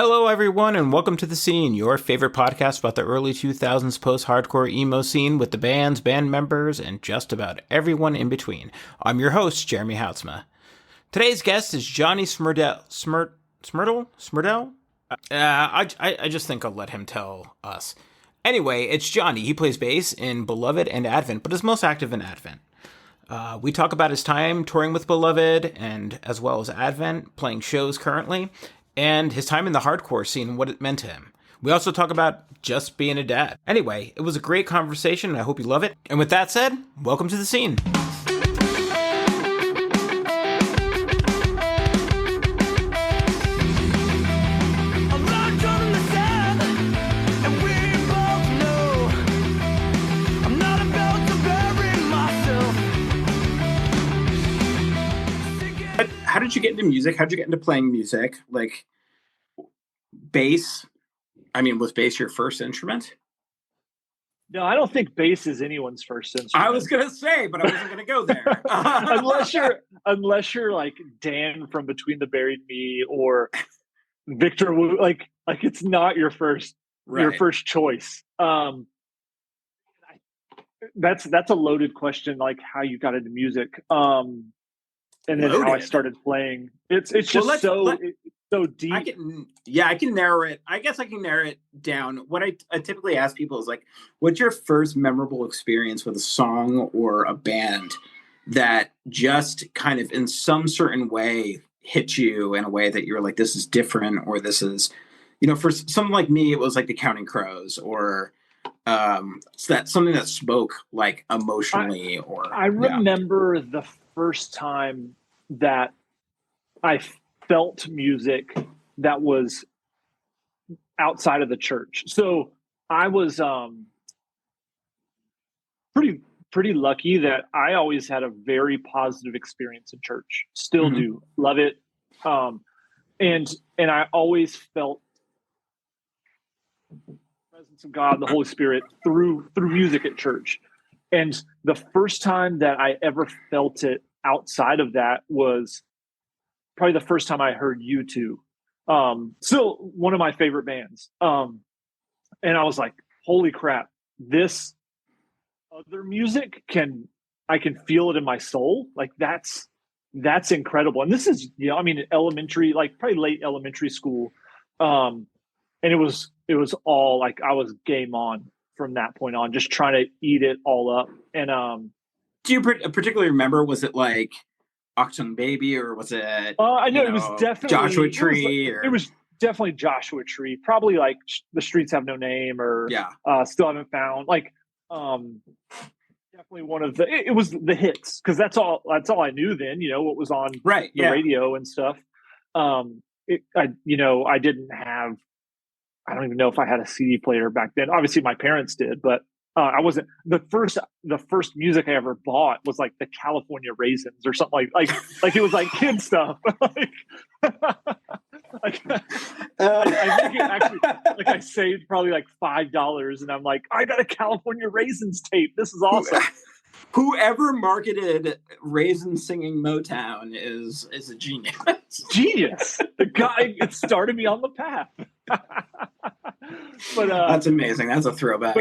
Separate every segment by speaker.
Speaker 1: Hello, everyone, and welcome to The Scene, your favorite podcast about the early 2000s post-hardcore emo scene with the bands, band members, and just about everyone in between. I'm your host, Jeremy Houtsma. Today's guest is Johnny Smrdel. Smrdel? I just think I'll let him tell us. Anyway, it's Johnny. He plays bass in Beloved and Advent, but is most active in Advent. We talk about his time touring with Beloved and as well as Advent, playing shows currently, and his time in the hardcore scene and what it meant to him. We also talk about just being a dad. Anyway, it was a great conversation, and I hope you love it. And with that said, welcome to The Scene.
Speaker 2: How did you get into music? How did you get into playing music? Like bass? I mean, was bass your first instrument?
Speaker 3: No, I don't think bass is anyone's first instrument.
Speaker 2: I was gonna say, but I wasn't gonna go there.
Speaker 3: unless you're like Dan from Between the Buried Me or Victor Wu, like it's not your first choice. That's a loaded question, like how you got into music. And then how I started playing. It's just so deep.
Speaker 2: I can narrow it. I guess I can narrow it down. What I typically ask people is like, what's your first memorable experience with a song or a band that just kind of in some certain way hit you in a way that you're like, this is different, or this is, for someone like me, it was like the Counting Crows, or something that spoke like emotionally.
Speaker 3: I remember the first time that I felt music that was outside of the church. So I was pretty lucky that I always had a very positive experience in church. Still do. Love it. And I always felt the presence of God, the Holy Spirit through music at church. And the first time that I ever felt it outside of that was probably the first time I heard U2. Still one of my favorite bands. And I was like, holy crap, this other music I can feel it in my soul. Like that's incredible. And this is, elementary, like probably late elementary school. And it was all like, I was game on from that point on, just trying to eat it all up. And
Speaker 2: do you particularly remember, was it like Achtung Baby, or was it
Speaker 3: I know it was definitely
Speaker 2: Joshua Tree?
Speaker 3: It was definitely Joshua Tree, probably like The Streets Have No Name, or Still Haven't Found, like definitely one of it was the hits, because that's all I knew then, what was on the radio and stuff. I didn't have, I don't even know if I had a CD player back then. Obviously my parents did, but I wasn't. The first music I ever bought was like the California Raisins or something like it was like kid stuff. I think it actually, like, I saved probably like $5, and I'm like, I got a California Raisins tape. This is awesome.
Speaker 2: Whoever marketed Raisin singing Motown is a genius.
Speaker 3: Genius. The guy, it started me on the path. But
Speaker 2: that's amazing. That's a throwback.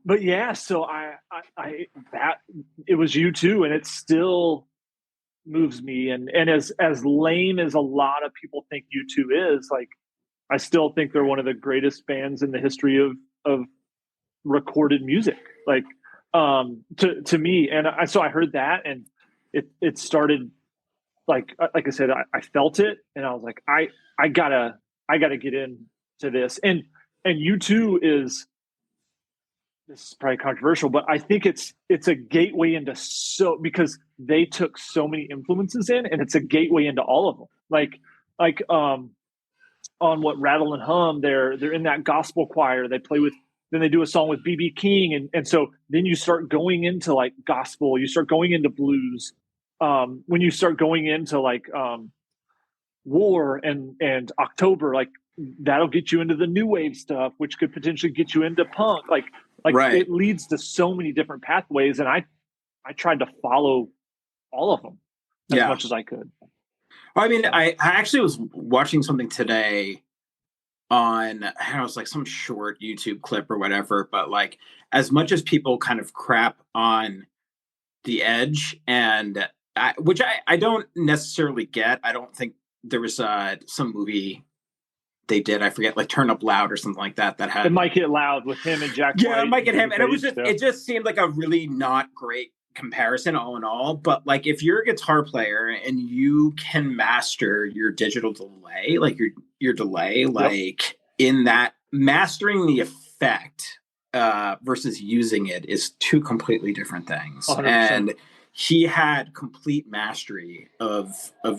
Speaker 3: But yeah, so I it was U2, and it still moves me. And as lame as a lot of people think U2 is, like, I still think they're one of the greatest bands in the history of recorded music. Like, to me, and so I heard that, and it started, like I said, I felt it, and I was like, I gotta get into this. And U2 is, this is probably controversial, but I think it's a gateway into, because they took so many influences in, and it's a gateway into all of them. Like on what Rattle and Hum, they're in that gospel choir. They play with, then they do a song with B.B. King, and so then you start going into like gospel, you start going into blues. When you start going into like War and October, like that'll get you into the new wave stuff, which could potentially get you into punk. Like It leads to so many different pathways, and I tried to follow all of them as much as I could.
Speaker 2: I mean, I actually was watching something today on, I don't know, it was like some short YouTube clip or whatever, but like as much as people kind of crap on The Edge, and which I don't necessarily get. I don't think there was some movie they did, I forget, like Turn Up Loud or something like that
Speaker 3: It might get loud with him and Jack
Speaker 2: yeah,
Speaker 3: White.
Speaker 2: Mike and him, and it was
Speaker 3: Page,
Speaker 2: just it just seemed like a really not great comparison all in all. But like if you're a guitar player and you can master your digital delay, like your delay, like in that mastering the effect versus using it is two completely different things.
Speaker 3: 100%.
Speaker 2: And he had complete mastery of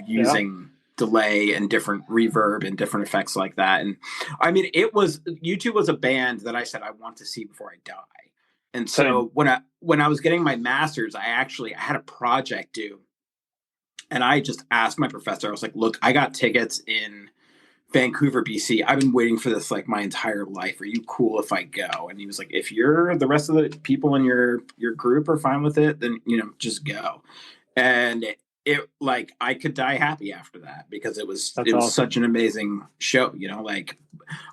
Speaker 2: using delay and different reverb and different effects like that. And I mean, U2 was a band that I said I want to see before I die. And so when I was getting my master's, I had a project due, and I just asked my professor. I was like, "Look, I got tickets in Vancouver, BC. I've been waiting for this like my entire life. Are you cool if I go?" And he was like, "If the rest of the people in your group are fine with it, then just go." And it like I could die happy after that, because it was
Speaker 3: awesome.
Speaker 2: such an amazing show.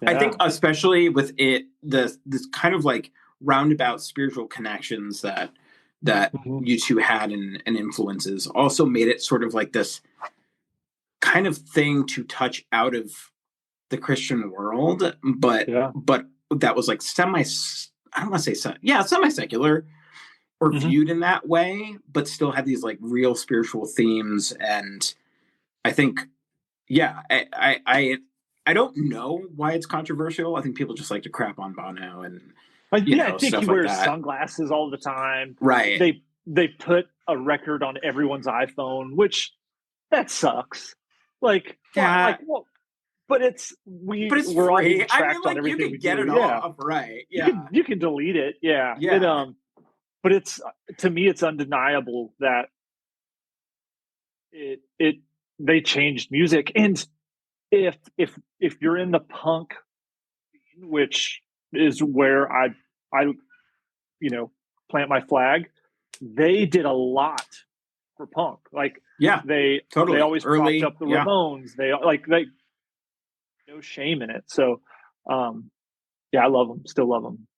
Speaker 2: I think especially with this kind of like roundabout spiritual connections that U2 had and influences also made it sort of like this kind of thing to touch out of the Christian world, but that was like I don't want to say semi-secular or viewed in that way, but still had these like real spiritual themes. And I think, I don't know why it's controversial. I think people just like to crap on Bono and
Speaker 3: I think he wears
Speaker 2: like
Speaker 3: sunglasses all the time.
Speaker 2: Right.
Speaker 3: They put a record on everyone's iPhone, which that sucks. Like, well, but we're all being tracked on everything.
Speaker 2: You can get it off, right? Yeah,
Speaker 3: you can delete it. Yeah. But to me, it's undeniable that they changed music. And if you're in the punk, which is where I plant my flag, they did a lot for punk. Like, they always propped up the Ramones. They no shame in it. So, I love them. Still love them.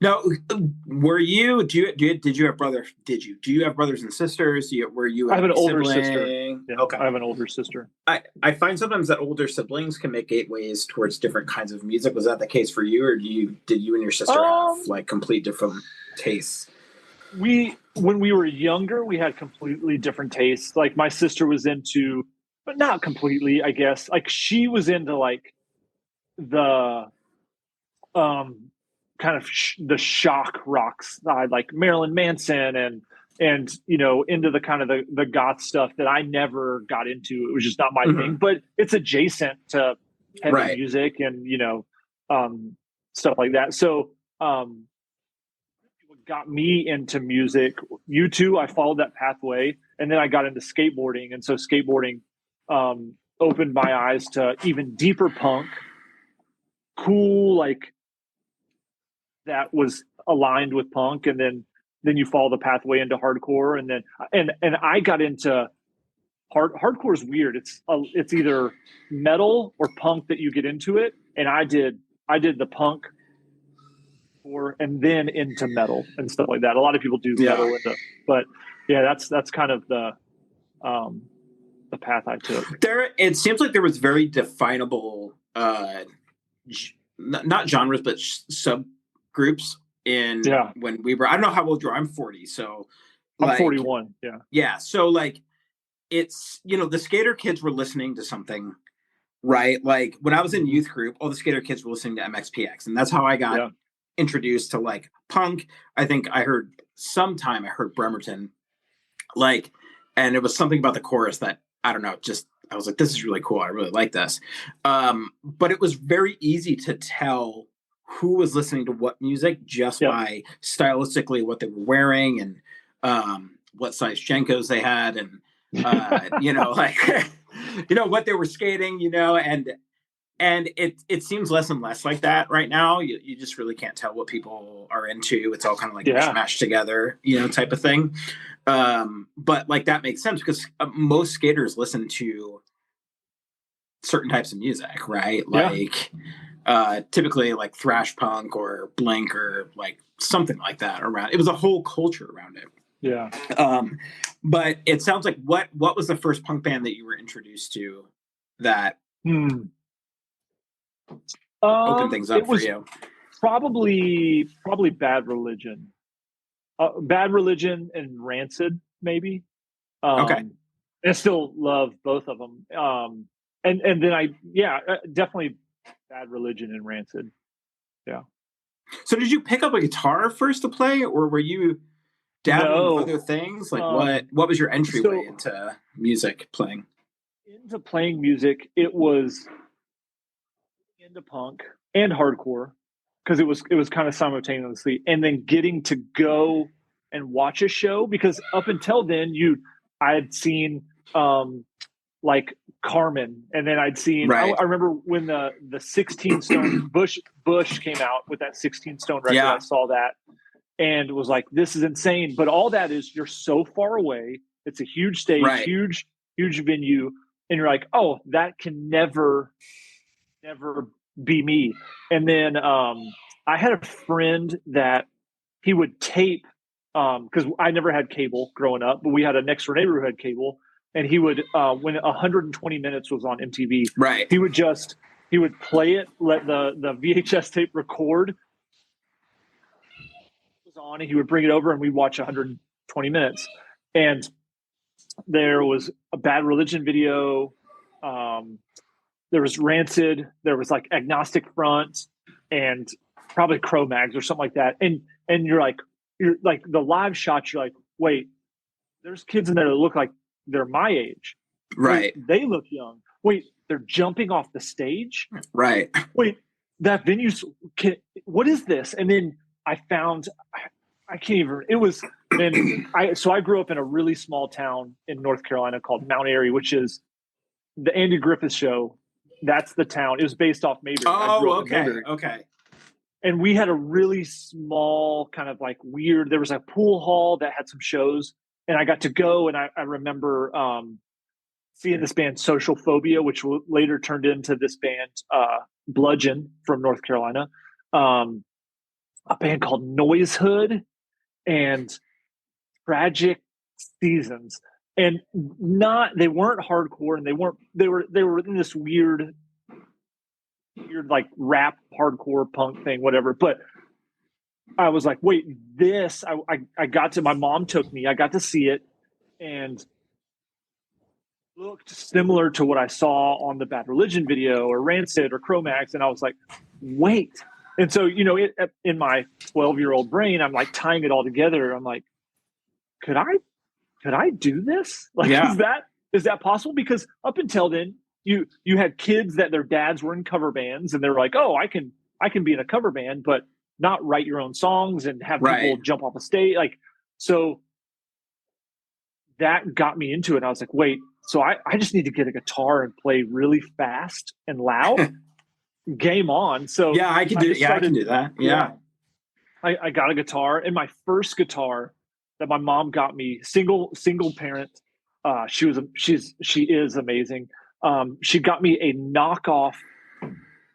Speaker 2: Now, did you have brothers? Do you have brothers and sisters? I
Speaker 3: have an older sister. Yeah, okay. I have an older sister.
Speaker 2: I find sometimes that older siblings can make gateways towards different kinds of music. Was that the case for you, or did you and your sister have like complete different tastes?
Speaker 3: When we were younger, we had completely different tastes. Like my sister was into, but not completely, I guess. Like she was into like the kind of the shock rock side, like Marilyn Manson and into the kind of the goth stuff that I never got into. It was just not my thing, but it's adjacent to heavy music and stuff like that. So what got me into music, U2, I followed that pathway, and then I got into skateboarding, and so skateboarding opened my eyes to even deeper punk, cool, like that was aligned with punk. And then you follow the pathway into hardcore, and then and I got into hardcore is weird. It's either metal or punk that you get into it, and I did the punk and then into metal and stuff like that. A lot of people do metal but that's kind of the path I took.
Speaker 2: It seems like there was very definable not genres but subgroups when we were, I don't know how old you are. I'm 40, so
Speaker 3: I'm 41.
Speaker 2: Yeah. So like it's, the skater kids were listening to something, right? Like when I was in youth group, all the skater kids were listening to MXPX, and that's how I got introduced to like punk. I think I heard Bremerton, like, and it was something about the chorus that, I don't know, just I was like, this is really cool. I really like this. But it was very easy to tell who was listening to what music just by stylistically what they were wearing and what size Jenkos they had, and what they were skating, and it seems less and less like that right now. You just really can't tell what people are into. It's all kind of like mashed together, type of thing. But like that makes sense because most skaters listen to certain types of music, right?
Speaker 3: Yeah.
Speaker 2: Like typically like thrash punk or Blink or like something like that around. It was a whole culture around it.
Speaker 3: Yeah.
Speaker 2: But it sounds like what was the first punk band that you were introduced to that opened things up
Speaker 3: It
Speaker 2: for
Speaker 3: was
Speaker 2: you?
Speaker 3: probably Bad Religion. Bad Religion and Rancid, maybe.
Speaker 2: Okay.
Speaker 3: I still love both of them. And then definitely Bad Religion and Rancid. Yeah.
Speaker 2: So did you pick up a guitar first to play, or were you dabbling with
Speaker 3: No.
Speaker 2: other things? Like what was your entryway into music playing?
Speaker 3: Into playing music, it was into punk and hardcore because it was kind of simultaneously, and then getting to go and watch a show because up until then I had seen like Carmen, and then I'd seen I remember when the 16 Stone Bush came out with that 16 Stone record. I saw that and was like, this is insane. But all that is, you're so far away. It's a huge stage, huge venue, and you're like, oh, that can never be me. And then I had a friend that he would tape because I never had cable growing up, but we had a next door neighbor who had cable, and he would when 120 Minutes was on MTV, he would play it, let the VHS tape record, it was on, and he would bring it over, and we'd watch 120 Minutes. And there was a Bad Religion video. There was Rancid. There was like Agnostic Front, and probably Cro-Mags or something like that. And you're like the live shots. You're like, wait, there's kids in there that look like they're my age.
Speaker 2: Right.
Speaker 3: Wait, they look young. Wait, they're jumping off the stage.
Speaker 2: Right.
Speaker 3: Wait, that venue. What is this? And then I found, I can't even. It was. And I grew up in a really small town in North Carolina called Mount Airy, which is the Andy Griffith Show. That's the town. It was based off Mayberry.
Speaker 2: Oh, okay. Okay.
Speaker 3: And we had a really small kind of like weird, there was a pool hall that had some shows, and I got to go, and I remember seeing this band Social Phobia, which later turned into this band Bludgeon from North Carolina, a band called Noise Hood and Tragic Seasons. And they weren't hardcore, and they were in this weird like rap hardcore punk thing, whatever. But I was like, wait, this I got to, my mom took me, I got to see it, and looked similar to what I saw on the Bad Religion video or Rancid or Cro-Mags, and I was like, wait. And so, in my 12-year-old brain, I'm like tying it all together. I'm like, could I do this? Like, is that possible? Because up until then, you had kids that their dads were in cover bands, and they're like, oh, I can be in a cover band, but not write your own songs and have people jump off a stage. Like, so that got me into it. I was like, wait, so I just need to get a guitar and play really fast and loud. Game on. So
Speaker 2: I can do that. Yeah.
Speaker 3: I got a guitar, and my first guitar that my mom got me, single parent. She is amazing. She got me a knockoff.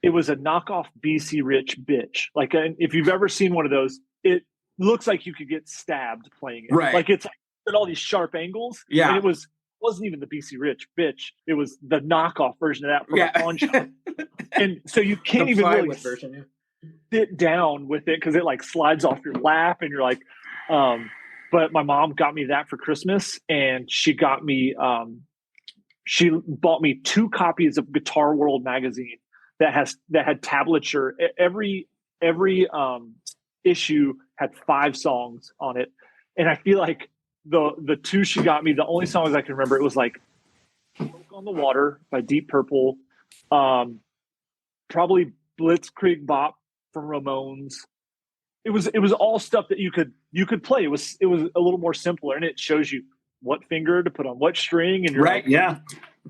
Speaker 3: It was a knockoff BC Rich bitch. Like, if you've ever seen one of those, it looks like you could get stabbed playing it.
Speaker 2: Right.
Speaker 3: Like, it's at all these sharp angles.
Speaker 2: Yeah.
Speaker 3: And it wasn't even the BC Rich bitch. It was the knockoff version of that from a pawn shop. And so you can't even really sit down with it because it like slides off your lap, and you're like, but my mom got me that for Christmas, and she got me, she bought me 2 copies of Guitar World magazine that had tablature. Every issue had 5 songs on it. And I feel like the 2 she got me, the only songs I can remember, it was like Smoke on the Water by Deep Purple, probably Blitzkrieg Bop from Ramones. It was all stuff that you could play. It was a little more simpler, and it shows you what finger to put on what string, and you're
Speaker 2: right,
Speaker 3: like,
Speaker 2: yeah.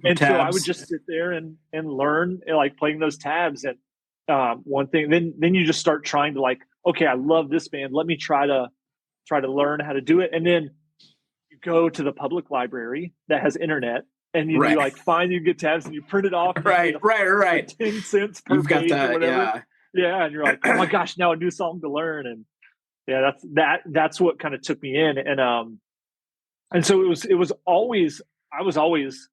Speaker 3: And
Speaker 2: tabs.
Speaker 3: So I would just sit there and learn, like playing those tabs. And one thing, then you just start trying to like, okay, I love this band. Let me try to learn how to do it. And then you go to the public library that has internet, and you
Speaker 2: Right.
Speaker 3: like find you get tabs and you print it off.
Speaker 2: Right.
Speaker 3: 10 cents per
Speaker 2: You've got
Speaker 3: page or
Speaker 2: that,
Speaker 3: whatever.
Speaker 2: yeah.
Speaker 3: Yeah, and you're like, oh my gosh, now a new song to learn. And yeah, that's what kind of took me in. And so it was always, I was always,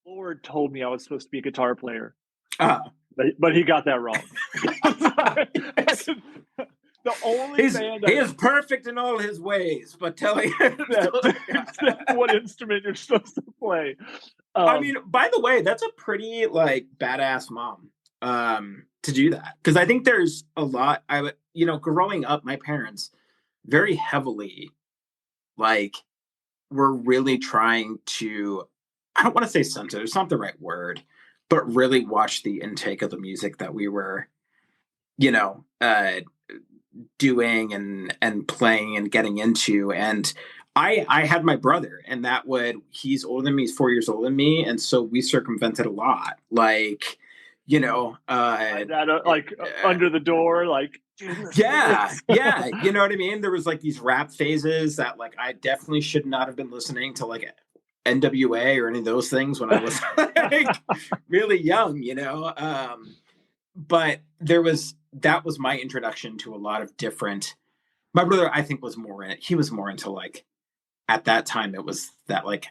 Speaker 3: Lord told me I was supposed to be a guitar player. But he got that wrong. The only band
Speaker 2: he is perfect in all his ways, but telling
Speaker 3: what instrument you're supposed to play.
Speaker 2: I mean, by the way, that's a pretty like badass mom to do that, because I think there's a lot. Growing up, my parents very heavily like were really trying to. I don't want to say censor; it's not the right word, but really watch the intake of the music that we were, doing and playing and getting into. And I had my brother, and he's older than me, he's 4 years older than me, and so we circumvented a lot, like
Speaker 3: under the door, like
Speaker 2: yeah, you know what I mean. There was like these rap phases that like I definitely should not have been listening to, like NWA or any of those things when I was like really young, but that was my introduction to a lot of different. My brother, I think, was more in it. He was more into like, at that time, it was that like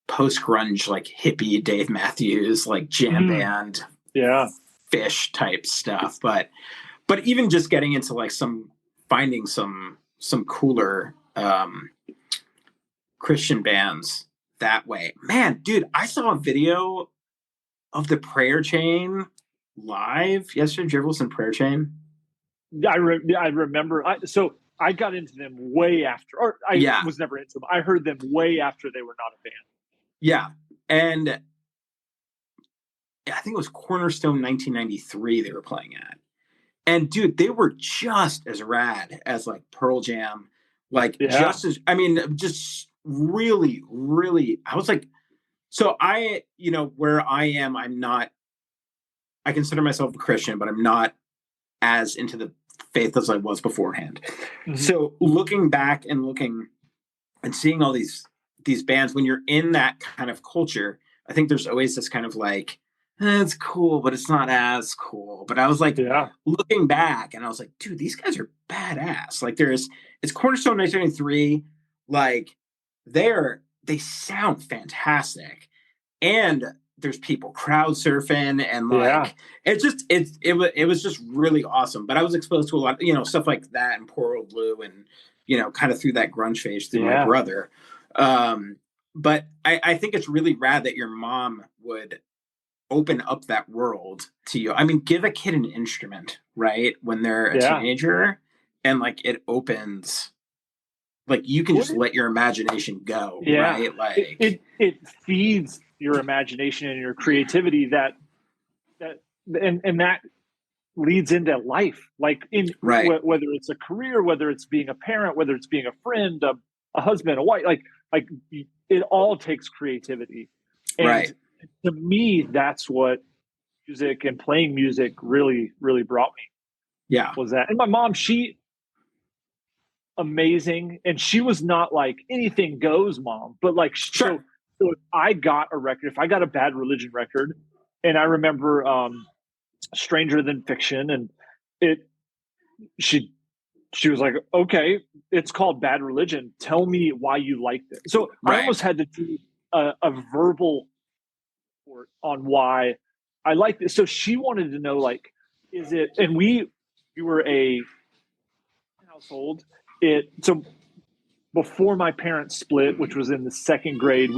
Speaker 2: post grunge, like hippie Dave Matthews, like jam band, Fish type stuff. But even just getting into like finding some cooler Christian bands that way. Man, dude, I saw a video of the Prayer Chain live yesterday. Did you ever listen to Prayer Chain?
Speaker 3: I remember. So I got into them way after, or I was never into them. I heard them way after they were not a band.
Speaker 2: Yeah. And I think it was Cornerstone 1993 they were playing at. And dude, they were just as rad as like Pearl Jam. Like just as, I mean, just really, really, I was like, so where I am, I consider myself a Christian, but I'm not as into the faith as I was beforehand. Mm-hmm. So looking back and looking and seeing all these bands, when you're in that kind of culture, I think there's always this kind of like, it's cool, but it's not as cool. But I was like, looking back, and I was like, dude, these guys are badass. Like it's Cornerstone 1993. Like they sound fantastic. And there's people crowd surfing, and like it was just really awesome. But I was exposed to a lot, stuff like that and Poor Old Blue, and kind of through that grunge phase through my brother. But I think it's really rad that your mom would open up that world to you. I mean, give a kid an instrument, right, when they're a teenager, and like it opens, like you can just let your imagination go, right? Like
Speaker 3: it feeds your imagination and your creativity that leads into life, like whether it's a career, whether it's being a parent, whether it's being a friend, a husband, a wife, like it all takes creativity. And to me, that's what music and playing music really, really brought me.
Speaker 2: Yeah.
Speaker 3: Was that. And my mom, she amazing. And she was not like anything goes mom, but like, so if I got a record, if I got a Bad Religion record, and I remember Stranger Than Fiction, and she was like, okay, it's called Bad Religion. Tell me why you liked it. So I almost had to do a verbal report on why I liked it. So she wanted to know, like, is it, and we were a household. So before my parents split, which was in the second grade,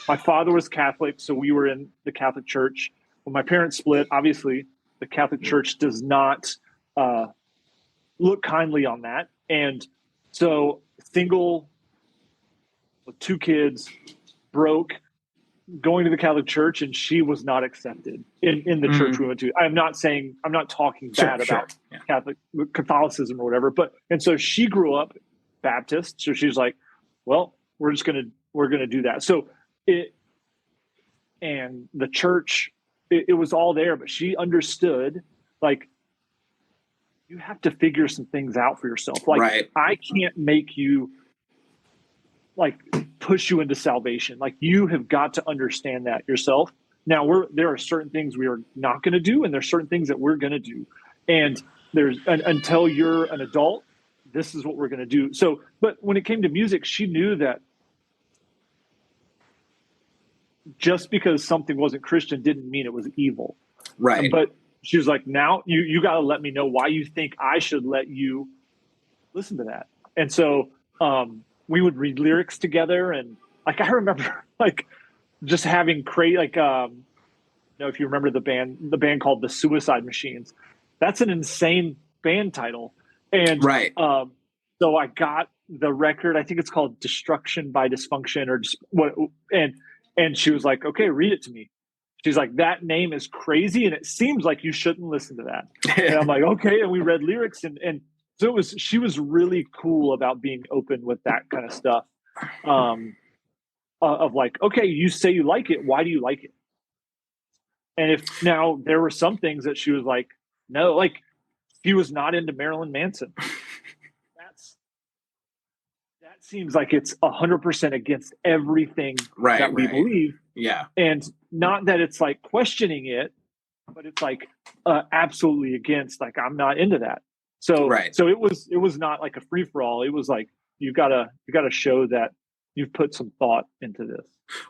Speaker 3: my father was Catholic, so we were in the Catholic Church. When my parents split, obviously the Catholic Church does not look kindly on that. And so single with 2 kids, broke, going to the Catholic Church, and she was not accepted in the church we went to. I'm not talking bad about Catholicism or whatever, and so she grew up Baptist. So she's like, well, we're going to do that. So and the church, it was all there, but she understood, like, you have to figure some things out for yourself. Like, I can't make you like push you into salvation. Like you have got to understand that yourself. Now there are certain things we are not going to do, and there's certain things that we're going to do. And until you're an adult, this is what we're going to do. So, but when it came to music, she knew that just because something wasn't Christian didn't mean it was evil.
Speaker 2: Right.
Speaker 3: But she was like, now you got to let me know why you think I should let you listen to that. And so we would read lyrics together. And like, I remember like just having crazy, like, if you remember the band called the Suicide Machines, that's an insane band title. And
Speaker 2: right.
Speaker 3: So I got the record, I think it's called Destruction by Dysfunction or just what, and she was like, okay, read it to me. She's like, that name is crazy. And it seems like you shouldn't listen to that. And I'm like, okay. And we read lyrics and so she was really cool about being open with that kind of stuff. Of like, okay, you say you like it. Why do you like it? And if now there were some things that she was like, no, like she was not into Marilyn Manson. That seems like it's 100% against everything that we believe.
Speaker 2: Yeah.
Speaker 3: And not that it's like questioning it, but it's like absolutely against, like, I'm not into that. So, so it was not like a free for all. It was like, you gotta show that you've put some thought into this.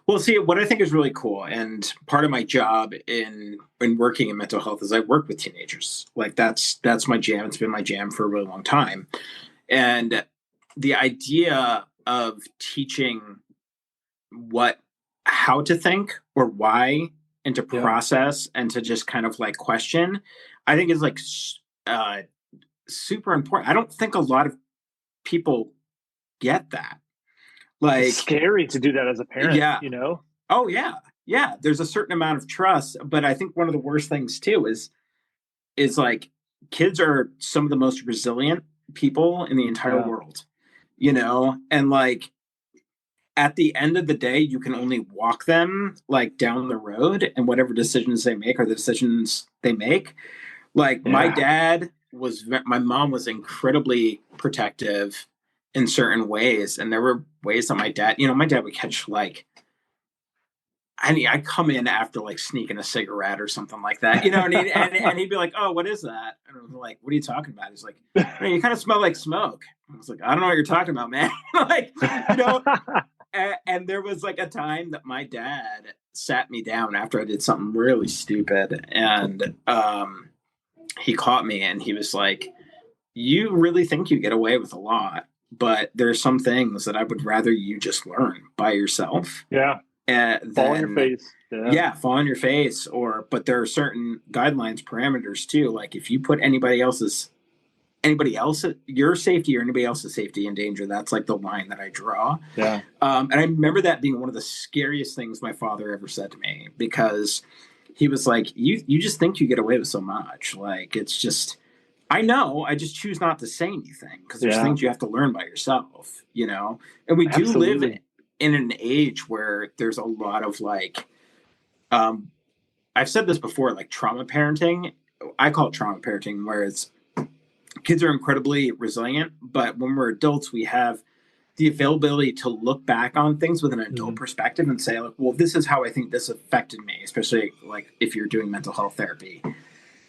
Speaker 2: Well, see, what I think is really cool, and part of my job in working in mental health is I work with teenagers. Like that's my jam. It's been my jam for a really long time. And the idea of teaching how to think or why and to process and to just kind of like question, I think is like super important. I don't think a lot of people get that. Like,
Speaker 3: it's scary to do that as a parent, you know?
Speaker 2: Oh yeah. Yeah. There's a certain amount of trust, but I think one of the worst things too is like kids are some of the most resilient people in the entire world, you know? And like, at the end of the day, you can only walk them like down the road, and whatever decisions they make are the decisions they make. Like my mom was incredibly protective in certain ways. And there were ways that my dad would catch like, I come in after like sneaking a cigarette or something like that, you know, and he'd be like, oh, what is that? And I'm like, what are you talking about? He's like, hey, you kind of smell like smoke. I was like, I don't know what you're talking about, man. Like, you know, and there was like a time that my dad sat me down after I did something really stupid. And he caught me and he was like, you really think you get away with a lot, but there's some things that I would rather you just learn by yourself.
Speaker 3: Yeah. Fall on your face.
Speaker 2: Yeah, fall on your face. But there are certain guidelines, parameters too. Like if you put anybody else, your safety or anybody else's safety in danger, that's like the line that I draw.
Speaker 3: Yeah.
Speaker 2: And I remember that being one of the scariest things my father ever said to me, because he was like, you just think you get away with so much. Like, it's just, I know, I just choose not to say anything because there's things you have to learn by yourself, you know? And we do live in an age where there's a lot of like, I've said this before, like trauma parenting. I call it trauma parenting, where it's kids are incredibly resilient, but when we're adults, we have the availability to look back on things with an adult perspective and say, like, well, this is how I think this affected me, especially like if you're doing mental health therapy.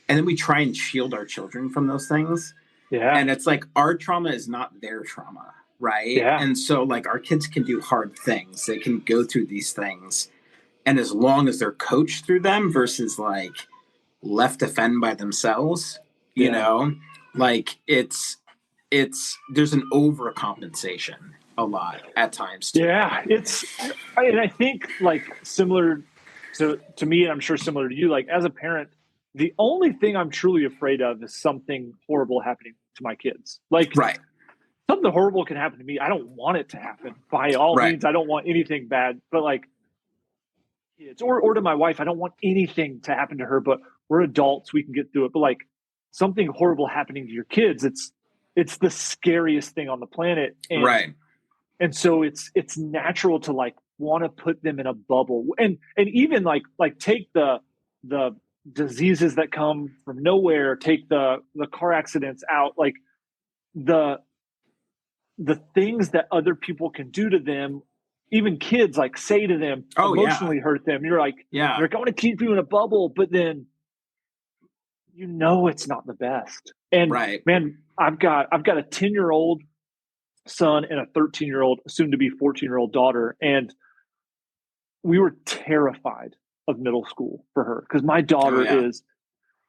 Speaker 2: And then we try and shield our children from those things. Yeah. And it's like our trauma is not their trauma, right? Yeah. And so like our kids can do hard things. They can go through these things. And as long as they're coached through them versus like left to fend by themselves, you know, like there's an overcompensation a lot at times too.
Speaker 3: Yeah, and I think like similar to me, and I'm sure similar to you, like as a parent, the only thing I'm truly afraid of is something horrible happening to my kids. Like something horrible can happen to me. I don't want it to happen by all means. I don't want anything bad, but like kids or to my wife, I don't want anything to happen to her, but we're adults. We can get through it. But like something horrible happening to your kids, it's the scariest thing on the planet. And, and so it's natural to like want to put them in a bubble and even like take the diseases that come from nowhere, take the car accidents out, like the things that other people can do to them, even kids like say to them, emotionally hurt them. You're like, I want to keep you in a bubble, but then it's not the best. And man, I've got a 10-year-old son and a 13-year-old, soon to be 14-year-old daughter. And we were terrified of middle school for her because my daughter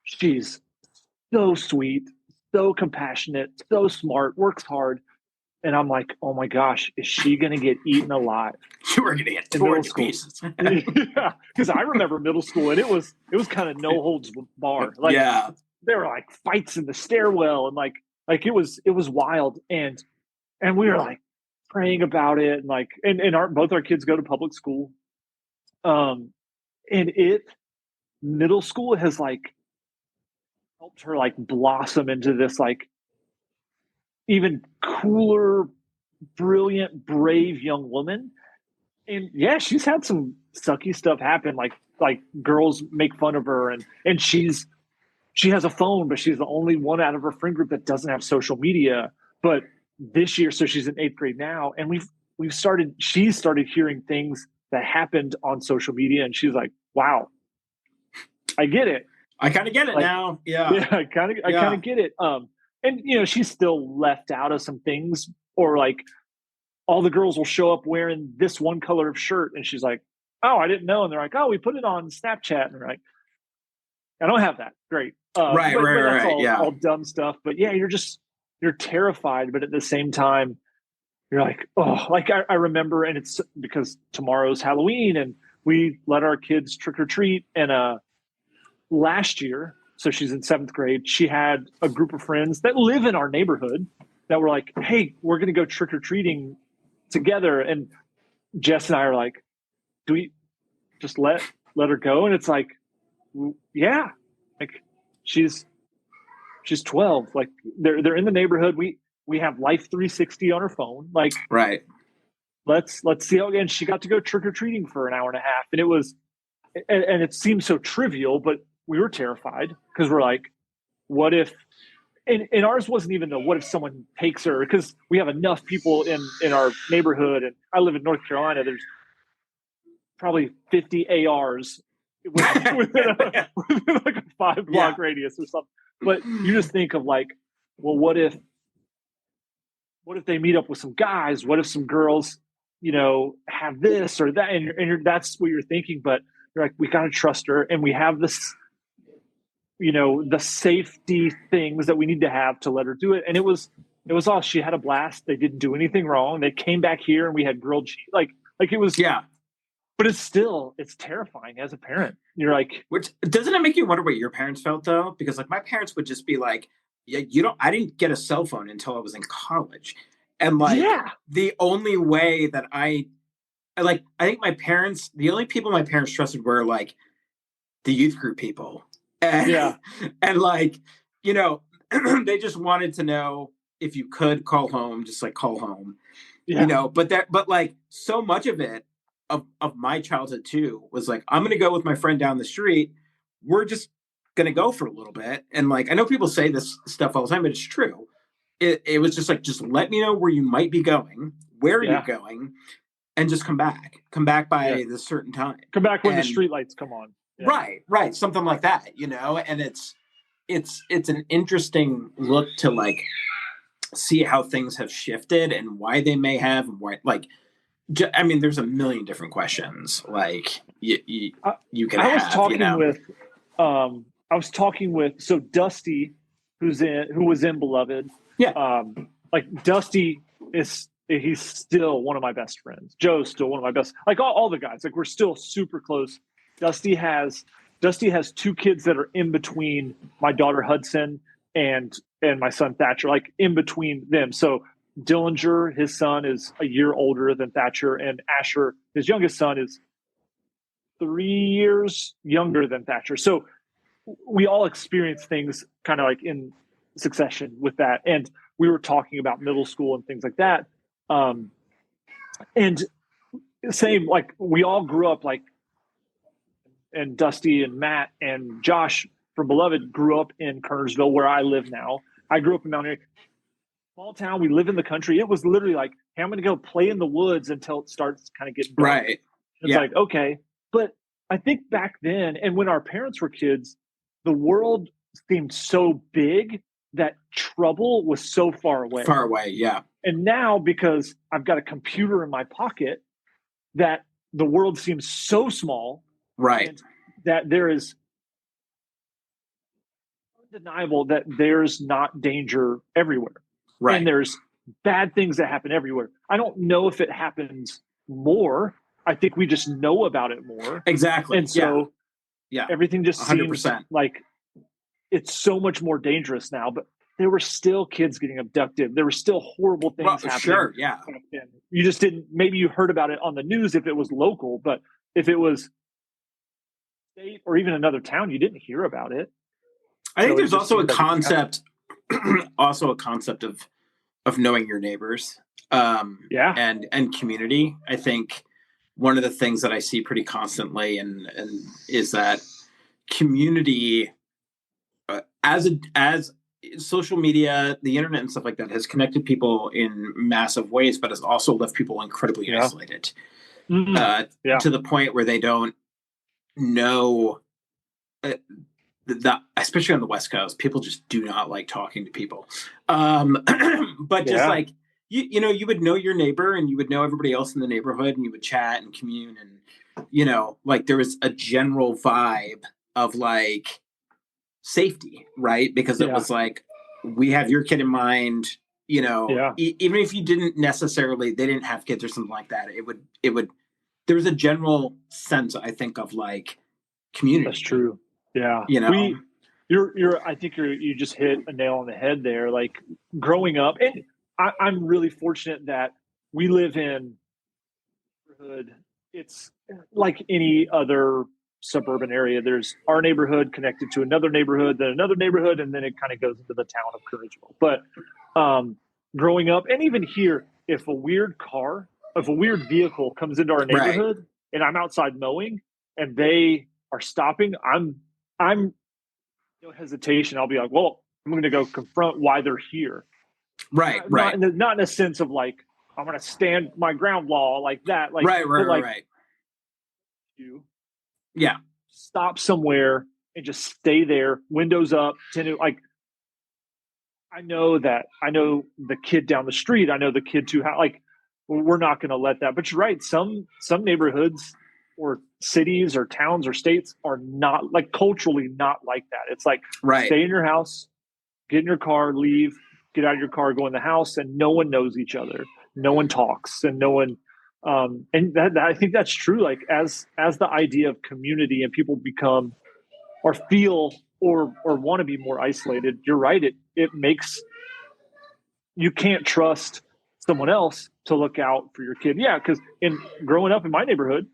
Speaker 3: she's so sweet, so compassionate, so smart, works hard. And I'm like, oh my gosh, is she going to get eaten alive?
Speaker 2: You were going to get torn to pieces.
Speaker 3: Yeah, because I remember middle school, and it was kind of no holds bar. Like, there were like fights in the stairwell, and like it was wild. And we were like praying about it, and like, and both our kids go to public school, and middle school has like helped her like blossom into this like even cooler, brilliant, brave young woman. And yeah, she's had some sucky stuff happen. Like girls make fun of her, and she has a phone, but she's the only one out of her friend group that doesn't have social media. But this year, so she's in 8th grade now, and she started hearing things that happened on social media, and she's like, wow, I get it.
Speaker 2: I kind of get it now. Yeah.
Speaker 3: I kind of get it. And she's still left out of some things, or like all the girls will show up wearing this one color of shirt, and she's like, oh, I didn't know. And they're like, oh, we put it on Snapchat. And they're like, I don't have that. Great.
Speaker 2: Right.
Speaker 3: That's all dumb stuff. But yeah, you're terrified, but at the same time, you're like, oh, like I remember, and it's because tomorrow's Halloween, and we let our kids trick or treat. And last year, so she's in 7th grade, she had a group of friends that live in our neighborhood that were like, hey, we're going to go trick or treating together. And Jess and I are like, do we just let her go? And it's like, yeah, like she's 12. Like they're in the neighborhood. We have Life 360 on her phone. Like,
Speaker 2: right.
Speaker 3: Let's see how, and she got to go trick or treating for an hour and a half. And it was, and it seemed so trivial, but we were terrified because we're like, what if, and ours wasn't even what if someone takes her, because we have enough people in our neighborhood, and I live in North Carolina. There's probably 50 ARs within like a 5-block radius or something. But you just think of like, well, what if they meet up with some guys? What if some girls, have this or that? And that's what you're thinking. But you're like, we got to trust her, and we have this, the safety things that we need to have to let her do it. And it was all, she had a blast. They didn't do anything wrong. They came back here and we had grilled cheese. Like it was, but it's terrifying as a parent. You're like,
Speaker 2: which doesn't it make you wonder what your parents felt though? Because like my parents would just be like, yeah, I didn't get a cell phone until I was in college. And like, the only way that I think my parents, the only people my parents trusted were like the youth group people. And, and like, they just wanted to know if you could call home, just like call home, but like so much of it, of my childhood too, was like, I'm going to go with my friend down the street. We're just going to go for a little bit. And like, I know people say this stuff all the time, but it's true. It was just like, just let me know where you might be going, where you're going, and just come back by this certain time.
Speaker 3: Come back when the street lights come on.
Speaker 2: Yeah. Right. Something like that, and it's an interesting look to like see how things have shifted and why they may have, and why, like, I mean, there's a million different questions. Like you can. I
Speaker 3: was talking with so Dusty, who was in Beloved.
Speaker 2: Yeah.
Speaker 3: Like Dusty he's still one of my best friends. Joe's still one of my best. Like all the guys, like we're still super close. Dusty has 2 kids that are in between my daughter Hudson and my son Thatcher, like in between them. So Dillinger, his son, is a year older than Thatcher, and Asher, his youngest son, is 3 years younger than Thatcher. So we all experience things kind of like in succession with that. And we were talking about middle school and things like that. And same, like we all grew up like, and Dusty and Matt and Josh from Beloved grew up in Kernersville, where I live now. I grew up in Mount Airy. small town. We live in the country. It was literally like, hey, I'm going to go play in the woods until it starts kind of getting dark.
Speaker 2: Right.
Speaker 3: It's like, okay. But I think back then, and when our parents were kids, the world seemed so big that trouble was so far away.
Speaker 2: Far away, yeah.
Speaker 3: And now, because I've got a computer in my pocket, that the world seems so small.
Speaker 2: Right.
Speaker 3: And that there is undeniable that there's not danger everywhere.
Speaker 2: Right.
Speaker 3: And there's bad things that happen everywhere. I don't know if it happens more. I think we just know about it more.
Speaker 2: Exactly.
Speaker 3: And so everything just 100%. Seems like it's so much more dangerous now. But there were still kids getting abducted. There were still horrible things happening.
Speaker 2: Sure, yeah.
Speaker 3: You just didn't, maybe you heard about it on the news if it was local, but if it was state or even another town, you didn't hear about it.
Speaker 2: I think there's also a concept, of knowing your neighbors, and community. I think one of the things that I see pretty constantly, and is that community, as social media, the internet, and stuff like that has connected people in massive ways, but has also left people incredibly isolated, to the point where they don't know. Especially on the West Coast, people just do not like talking to people. But just like, you would know your neighbor and you would know everybody else in the neighborhood and you would chat and commune and, like there was a general vibe of like safety, right? Because it was like, we have your kid in mind, even if you didn't necessarily, they didn't have kids or something like that. It would, there was a general sense, I think, of like community.
Speaker 3: That's true. Yeah. I think you just hit a nail on the head there. Like growing up, and I'm really fortunate that we live in a neighborhood. It's like any other suburban area. There's our neighborhood connected to another neighborhood, then another neighborhood, and then it kind of goes into the town of Courageville. But growing up, and even here, if a weird vehicle comes into our neighborhood and I'm outside mowing and they are stopping, I'm no hesitation. I'll be like, well, I'm going to go confront why they're here.
Speaker 2: Right.
Speaker 3: Not in a sense of like, I'm going to stand my ground law like that. Like,
Speaker 2: right.
Speaker 3: You
Speaker 2: stop
Speaker 3: somewhere and just stay there, windows up, like, I know the kid down the street. I know the kid too. Like, we're not going to let that. But you're right. Some neighborhoods or cities or towns or states are not, like, culturally not like that. It's like, stay in your house, get in your car, leave, get out of your car, go in the house, and no one knows each other. No one talks, and no one. And that I think that's true. Like as the idea of community and people become or feel or want to be more isolated, you're right. It makes, you can't trust someone else to look out for your kid. Yeah, because in growing up in my neighborhood,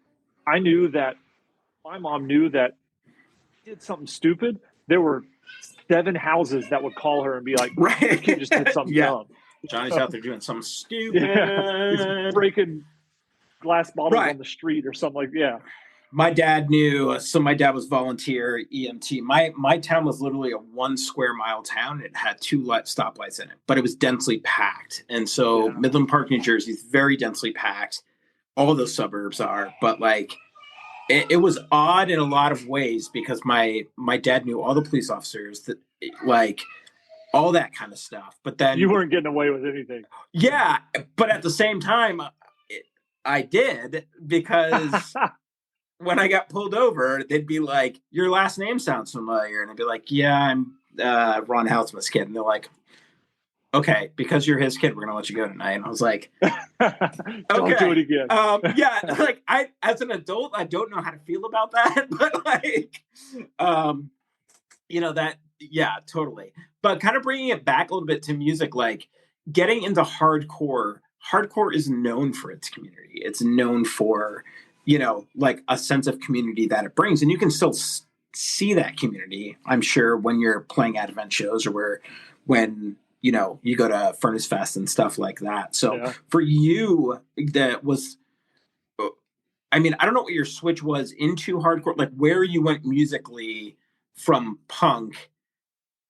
Speaker 3: I knew that my mom knew that she did something stupid. There were 7 houses that would call her and be like, "Your kid just did something dumb.
Speaker 2: Johnny's out there doing something stupid.
Speaker 3: He's breaking glass bottles on the street or something like that."
Speaker 2: My dad knew, so my dad was volunteer EMT. My town was literally a 1 square mile town. It had 2 stoplights in it, but it was densely packed. And so Midland Park, New Jersey is very densely packed. All those suburbs are, but like it was odd in a lot of ways because my dad knew all the police officers, that like all that kind of stuff. But then
Speaker 3: you weren't getting away with anything.
Speaker 2: Yeah, but at the same time, I did, because when I got pulled over, they'd be like, "Your last name sounds familiar," and I'd be like, "Yeah, I'm Ron Houtsmith's kid," and they're like, "Okay, because you're his kid, we're gonna let you go tonight." And I was like,
Speaker 3: "Don't do it again."
Speaker 2: Like as an adult, I don't know how to feel about that, but like, that, totally. But kind of bringing it back a little bit to music, like getting into hardcore. Hardcore is known for its community. It's known for, like a sense of community that it brings, and you can still see that community, I'm sure, when you're playing at event shows or when you go to Furnace Fest and stuff like that. So for you, that was, I mean, I don't know what your switch was into hardcore, like where you went musically from punk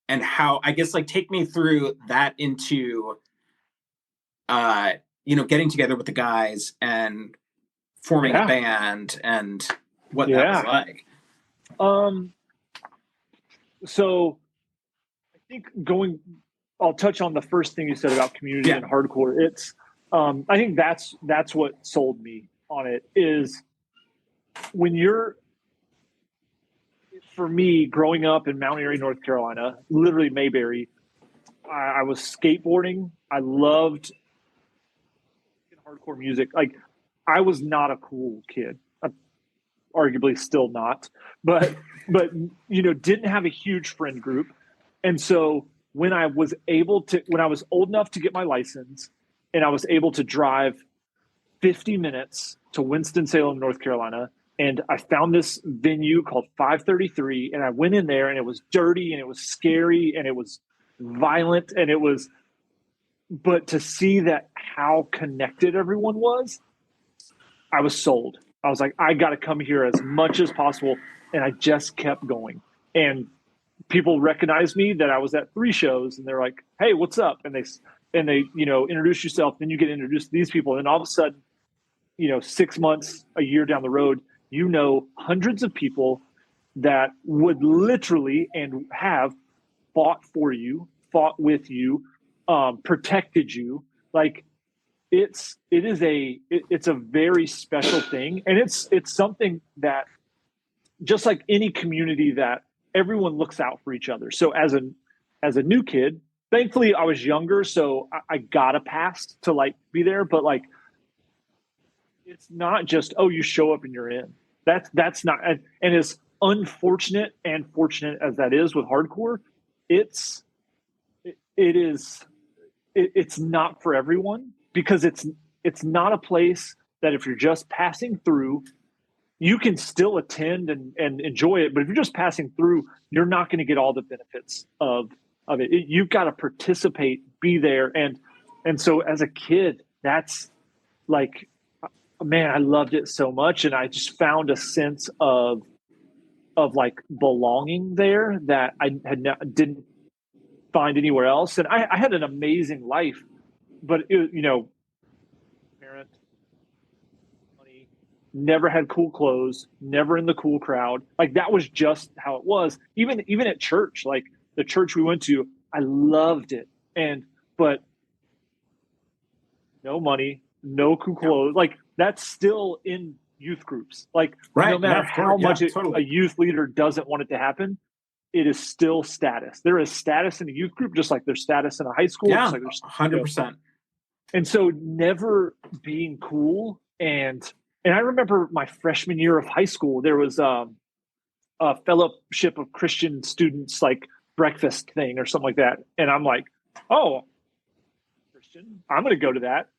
Speaker 2: and how, I guess, like take me through that into getting together with the guys and forming a band and what that was like.
Speaker 3: So I think I'll touch on the first thing you said about community and hardcore. It's, I think that's what sold me on it is for me, growing up in Mount Airy, North Carolina, literally Mayberry, I was skateboarding. I loved hardcore music. Like, I was not a cool kid. I'm arguably still not, but didn't have a huge friend group. And so when I was old enough to get my license and I was able to drive 50 minutes to Winston-Salem, North Carolina, and I found this venue called 533, and I went in there, and it was dirty, and it was scary, and it was violent, but to see that how connected everyone was, I was sold. I was like, I got to come here as much as possible, and I just kept going. And people recognized me that I was at 3 shows, and they're like, "Hey, what's up?" And they introduce yourself. Then you get introduced to these people, and all of a sudden, 6 months, a year down the road, hundreds of people that would literally and have fought for you, fought with you, protected you. Like, it's a very special thing, and it's something that, just like any community, that everyone looks out for each other. So as a new kid, thankfully I was younger, so I got a pass to like be there, but like, it's not just, oh, you show up and you're in. That's not, and as unfortunate and fortunate as that is with hardcore, it's not for everyone, because it's not a place that if you're just passing through, you can still attend and enjoy it. But if you're just passing through, you're not going to get all the benefits of it. You've got to participate, be there. And so as a kid, that's like, man, I loved it so much. And I just found a sense of like belonging there that I didn't find anywhere else. And I had an amazing life, but parent, money, never had cool clothes, never in the cool crowd. Like, that was just how it was. Even at church, like the church we went to, I loved it. But no money, no cool clothes. Like, that's still in youth groups. Like, no matter how much a youth leader doesn't want it to happen, it is still status. There is status in a youth group, just like there's status in a high school.
Speaker 2: Yeah,
Speaker 3: like there's
Speaker 2: 100%.
Speaker 3: And so never being cool. And I remember my freshman year of high school, there was a fellowship of Christian students, like breakfast thing or something like that. And I'm like, oh, Christian, I'm going to go to that.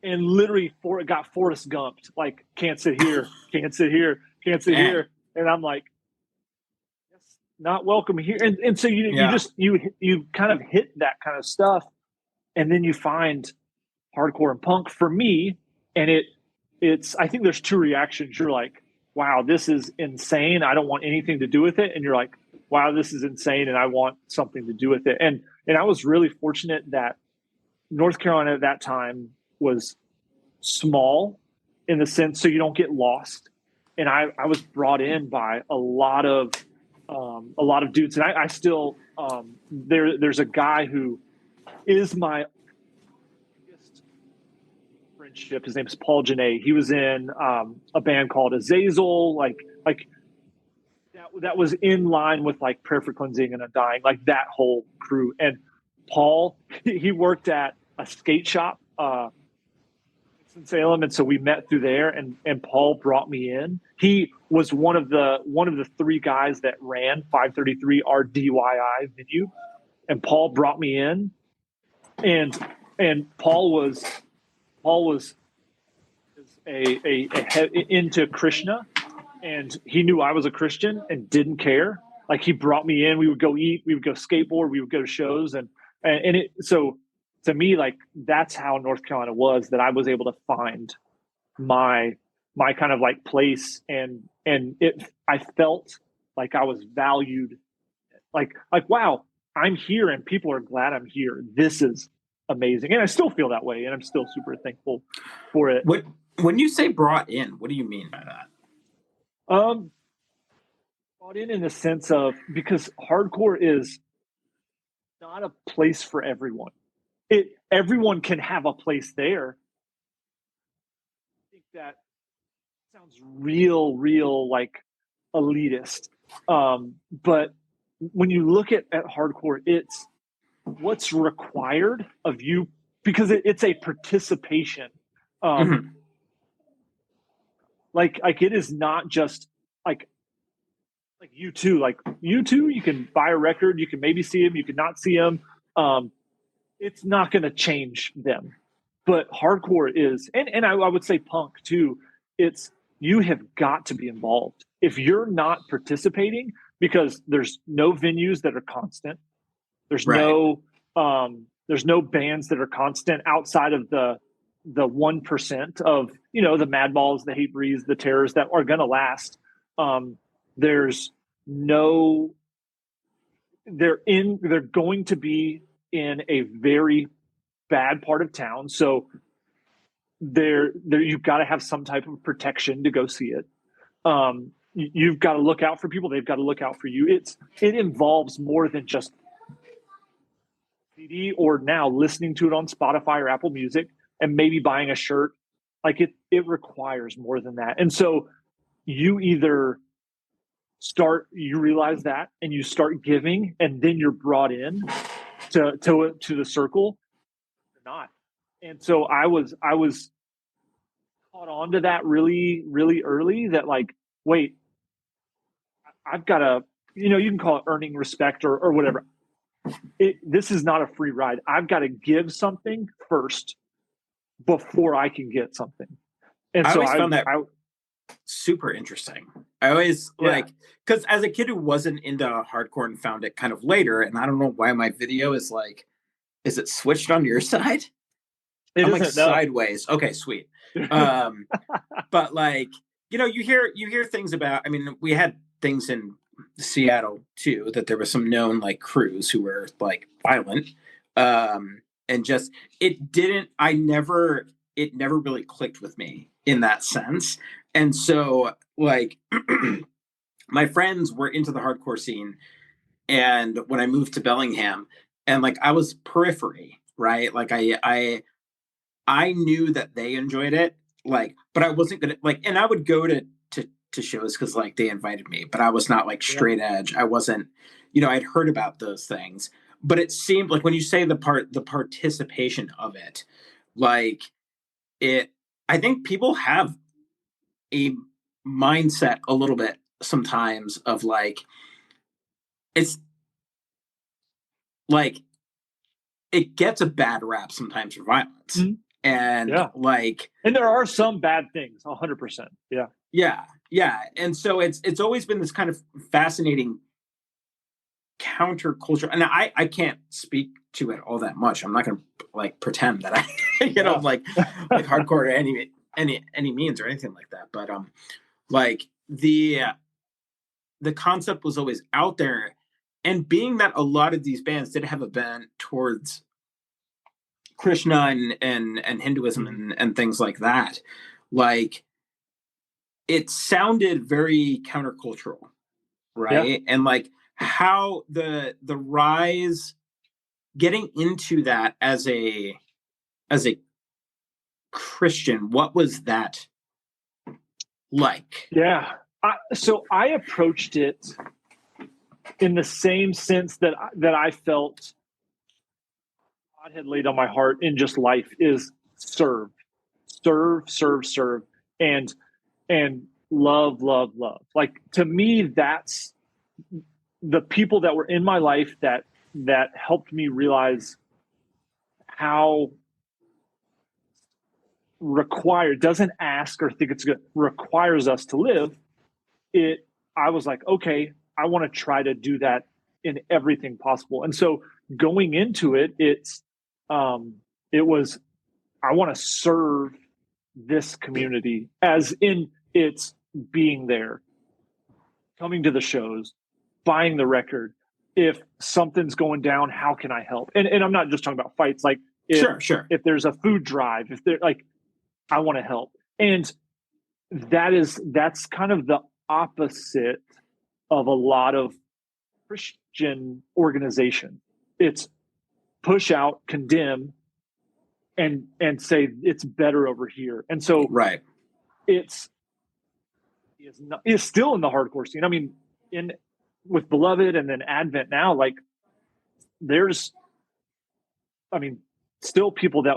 Speaker 3: And literally got Forrest Gumped, like, can't sit here, can't sit here, can't sit here. And I'm like, not welcome here. And so you kind of hit that kind of stuff. And then you find hardcore and punk for me. And it's, I think there's 2 reactions. You're like, wow, this is insane. I don't want anything to do with it. And you're like, wow, this is insane. And I want something to do with it. And I was really fortunate that North Carolina at that time was small in the sense, so you don't get lost. And I was brought in by a lot of dudes. And I still, there's a guy who is my biggest friendship. His name is Paul Janae. He was in a band called Azazel, like that was in line with like Prayer for Cleansing and Undying, like that whole crew. And Paul, he worked at a skate shop in Salem, and so we met through there. And Paul brought me in. He was one of the 3 guys that ran 533, our DIY venue. And Paul brought me in, and Paul was into Krishna, and he knew I was a Christian and didn't care. Like, he brought me in. We would go eat, we would go skateboard, we would go to shows, and it. So to me, like, that's how North Carolina was, that I was able to find my kind of like place, and I felt like I was valued. Like wow, I'm here and people are glad I'm here. This is amazing. And I still feel that way, and I'm still super thankful for it.
Speaker 2: When you say brought in, what do you mean by that?
Speaker 3: Brought in the sense of, because hardcore is not a place for everyone. Everyone can have a place there. I think that sounds real like elitist. But when you look at hardcore, it's what's required of you, because it's a participation. Like it is not just like U2. Like U2, you can buy a record, you can maybe see them, you can not see them. It's not going to change them. But hardcore is, and I would say punk too. It's, you have got to be involved. If you're not participating, because there's no venues that are constant, there's no bands that are constant outside of the 1% of, the Madballs, the Hatebreeds, the Terrors that are going to last. There's no, they're going to be in a very bad part of town. So there you've got to have some type of protection to go see it. You've got to look out for people. They've got to look out for you. It involves more than just CD, or now listening to it on Spotify or Apple Music and maybe buying a shirt. Like it requires more than that. And so you either you realize that and you start giving, and then you're brought in to the circle, or not. And so I was caught on to that really, really early, that like, wait, I've got to, you can call it earning respect or whatever. This is not a free ride. I've got to give something first before I can get something. And
Speaker 2: I
Speaker 3: so
Speaker 2: always found that super interesting. I always because as a kid who wasn't into hardcore and found it kind of later, and I don't know why my video is like, is it switched on your side? I'm like sideways. Okay, sweet. But like, you hear things about, I mean, we had things in Seattle too, that there was some known like crews who were like violent. And just, it never really clicked with me in that sense. And so like my friends were into the hardcore scene, and when I moved to Bellingham, and like I was periphery, right? Like I knew that they enjoyed it, like, but I wasn't gonna like, and I would go to shows because like they invited me, but I was not like straight edge. I wasn't, I'd heard about those things, but it seemed like when you say the participation of it, like I think people have a mindset a little bit sometimes of like, it's like it gets a bad rap sometimes for violence. Mm-hmm. And
Speaker 3: and there are some bad things, 100%.
Speaker 2: Yeah. And so it's always been this kind of fascinating counterculture. And I can't speak to it all that much. I'm not going to like pretend that I, like hardcore any means or anything like that. But like the concept was always out there, and being that a lot of these bands did have a bent towards Krishna and Hinduism and things like that, like it sounded very countercultural, right? And like how the rise, getting into that as a Christian, what was that like?
Speaker 3: So I approached it in the same sense that I felt God had laid on my heart in just life, is serve, and love. Like, to me, that's the people that were in my life that helped me realize how doesn't ask or think it's good, requires us to live it. I was like, okay, I want to try to do that in everything possible. And so going into it, it was, I want to serve this community, as in it's being there, coming to the shows, buying the record. If something's going down, how can I help? And I'm not just talking about fights. Like
Speaker 2: Sure.
Speaker 3: If there's a food drive, if they're like, I want to help. And that's kind of the opposite of a lot of Christian organization. It's push out, condemn, and say it's better over here. And so
Speaker 2: right.
Speaker 3: it's still in the hardcore scene. I mean, with Beloved and then Advent now, like still people that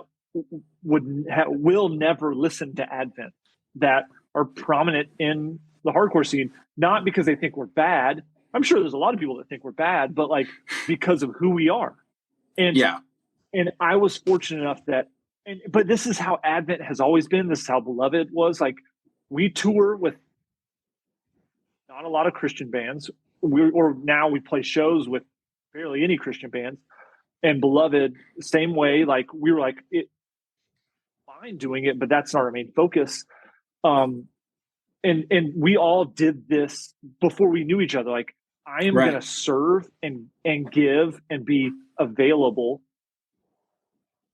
Speaker 3: will never listen to Advent that are prominent in the hardcore scene, not because they think we're bad. I'm sure there's a lot of people that think we're bad, but like because of who we are. And and I was fortunate enough but this is how Advent has always been. This is how Beloved was. Like, we tour with not a lot of Christian bands. Now we play shows with barely any Christian bands. And Beloved, same way. Like, we were like, fine doing it, but that's not our main focus. And we all did this before we knew each other. Like, I am going to serve and give and be available.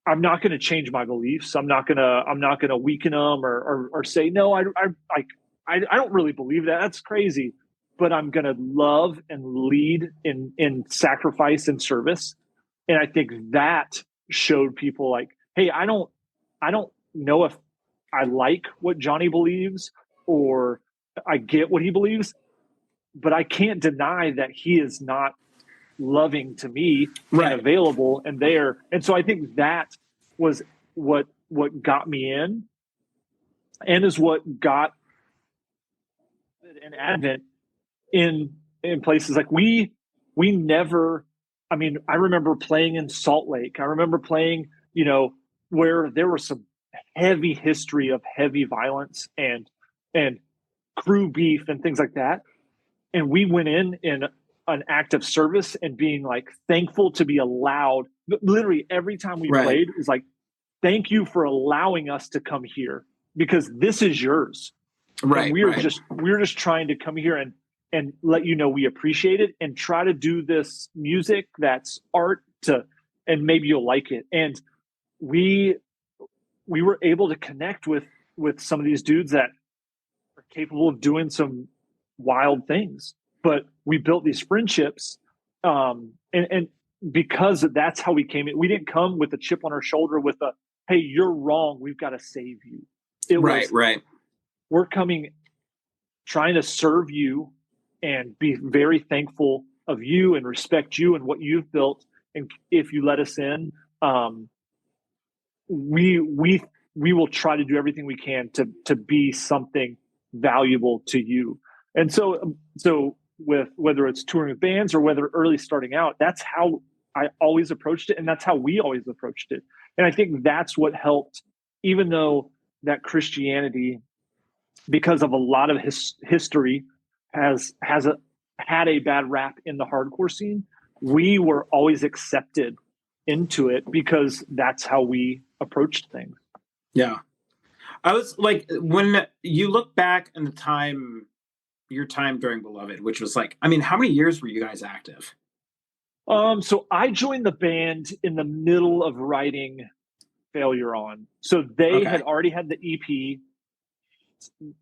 Speaker 3: I'm not going to change my beliefs. I'm not going to weaken them or say, no, I don't really believe that. That's crazy. But I'm going to love and lead in sacrifice and service. And I think that showed people like, hey, I don't know if I like what Johnny believes or I get what he believes, but I can't deny that he is not loving to me and available and there. And so I think that was what got me in, and is what got an Advent in places like we never. I mean, I remember playing in Salt Lake. I remember playing, where there was some heavy history of heavy violence and crew beef and things like that. And we went in an act of service and being like thankful to be allowed. Literally every time we played is like, thank you for allowing us to come here because this is yours. Right. And we're just trying to come here and let you know we appreciate it and try to do this music that's art and maybe you'll like it. And we were able to connect with some of these dudes that are capable of doing some wild things, but we built these friendships. And because that's how we came in, we didn't come with a chip on our shoulder with hey, you're wrong, we've got to save you. It was, we're coming, trying to serve you and be very thankful of you and respect you and what you've built. And if you let us in, we will try to do everything we can to be something valuable to you. And so with whether it's touring with bands or whether early starting out, that's how I always approached it. And that's how we always approached it. And I think that's what helped, even though that Christianity, because of a lot of history, had a bad rap in the hardcore scene, we were always accepted into it because that's how we approached things.
Speaker 2: Yeah. I was like, when you look back in your time during Beloved, which was like, I mean, how many years were you guys active?
Speaker 3: So I joined the band in the middle of writing Failure On. So they had already had the EP.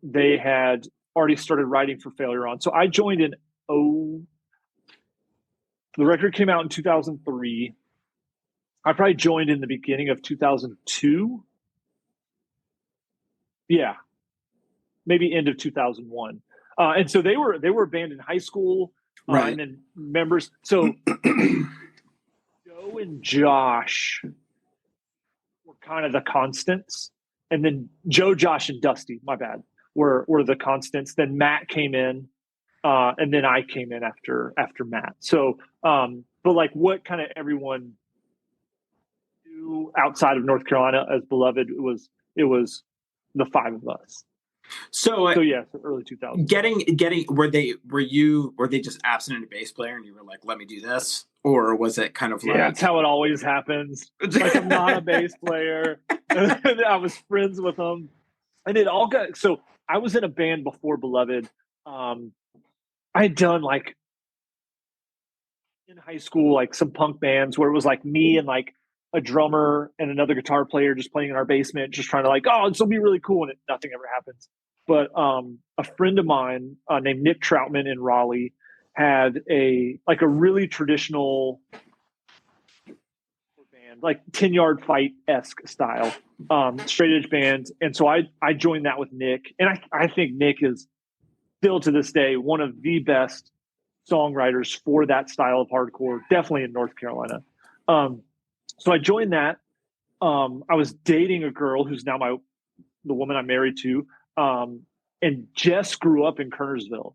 Speaker 3: They had already started writing for Failure On. So I joined in the record came out in 2003. I probably joined in the beginning of 2002. Yeah. Maybe end of 2001. And so they were a band in high school, and then members. So Joe and Josh were kind of the constants, and then Joe, Josh, and Dusty, my bad, were the constants. Then Matt came in, and then I came in after Matt. So, but like what kind of everyone do outside of North Carolina as Beloved, it was the five of us. So yeah, so early 2000s.
Speaker 2: Were they just absent a bass player and you were like, let me do this? Or was it kind of like,
Speaker 3: that's how it always happens. Like, I'm not a bass player. I was friends with them. And it all got, so I was in a band before Beloved. I had done like in high school, like some punk bands where it was like me and like a drummer and another guitar player just playing in our basement, just trying to like, oh, this will be really cool, and nothing ever happens. But a friend of mine named Nick Troutman in Raleigh had a really traditional band, like 10-Yard Fight-esque style, straight edge band. And so I joined that with Nick, and I think Nick is still to this day one of the best songwriters for that style of hardcore, definitely in North Carolina. So I joined that. I was dating a girl who's now the woman I'm married to, and Jess grew up in Kernersville.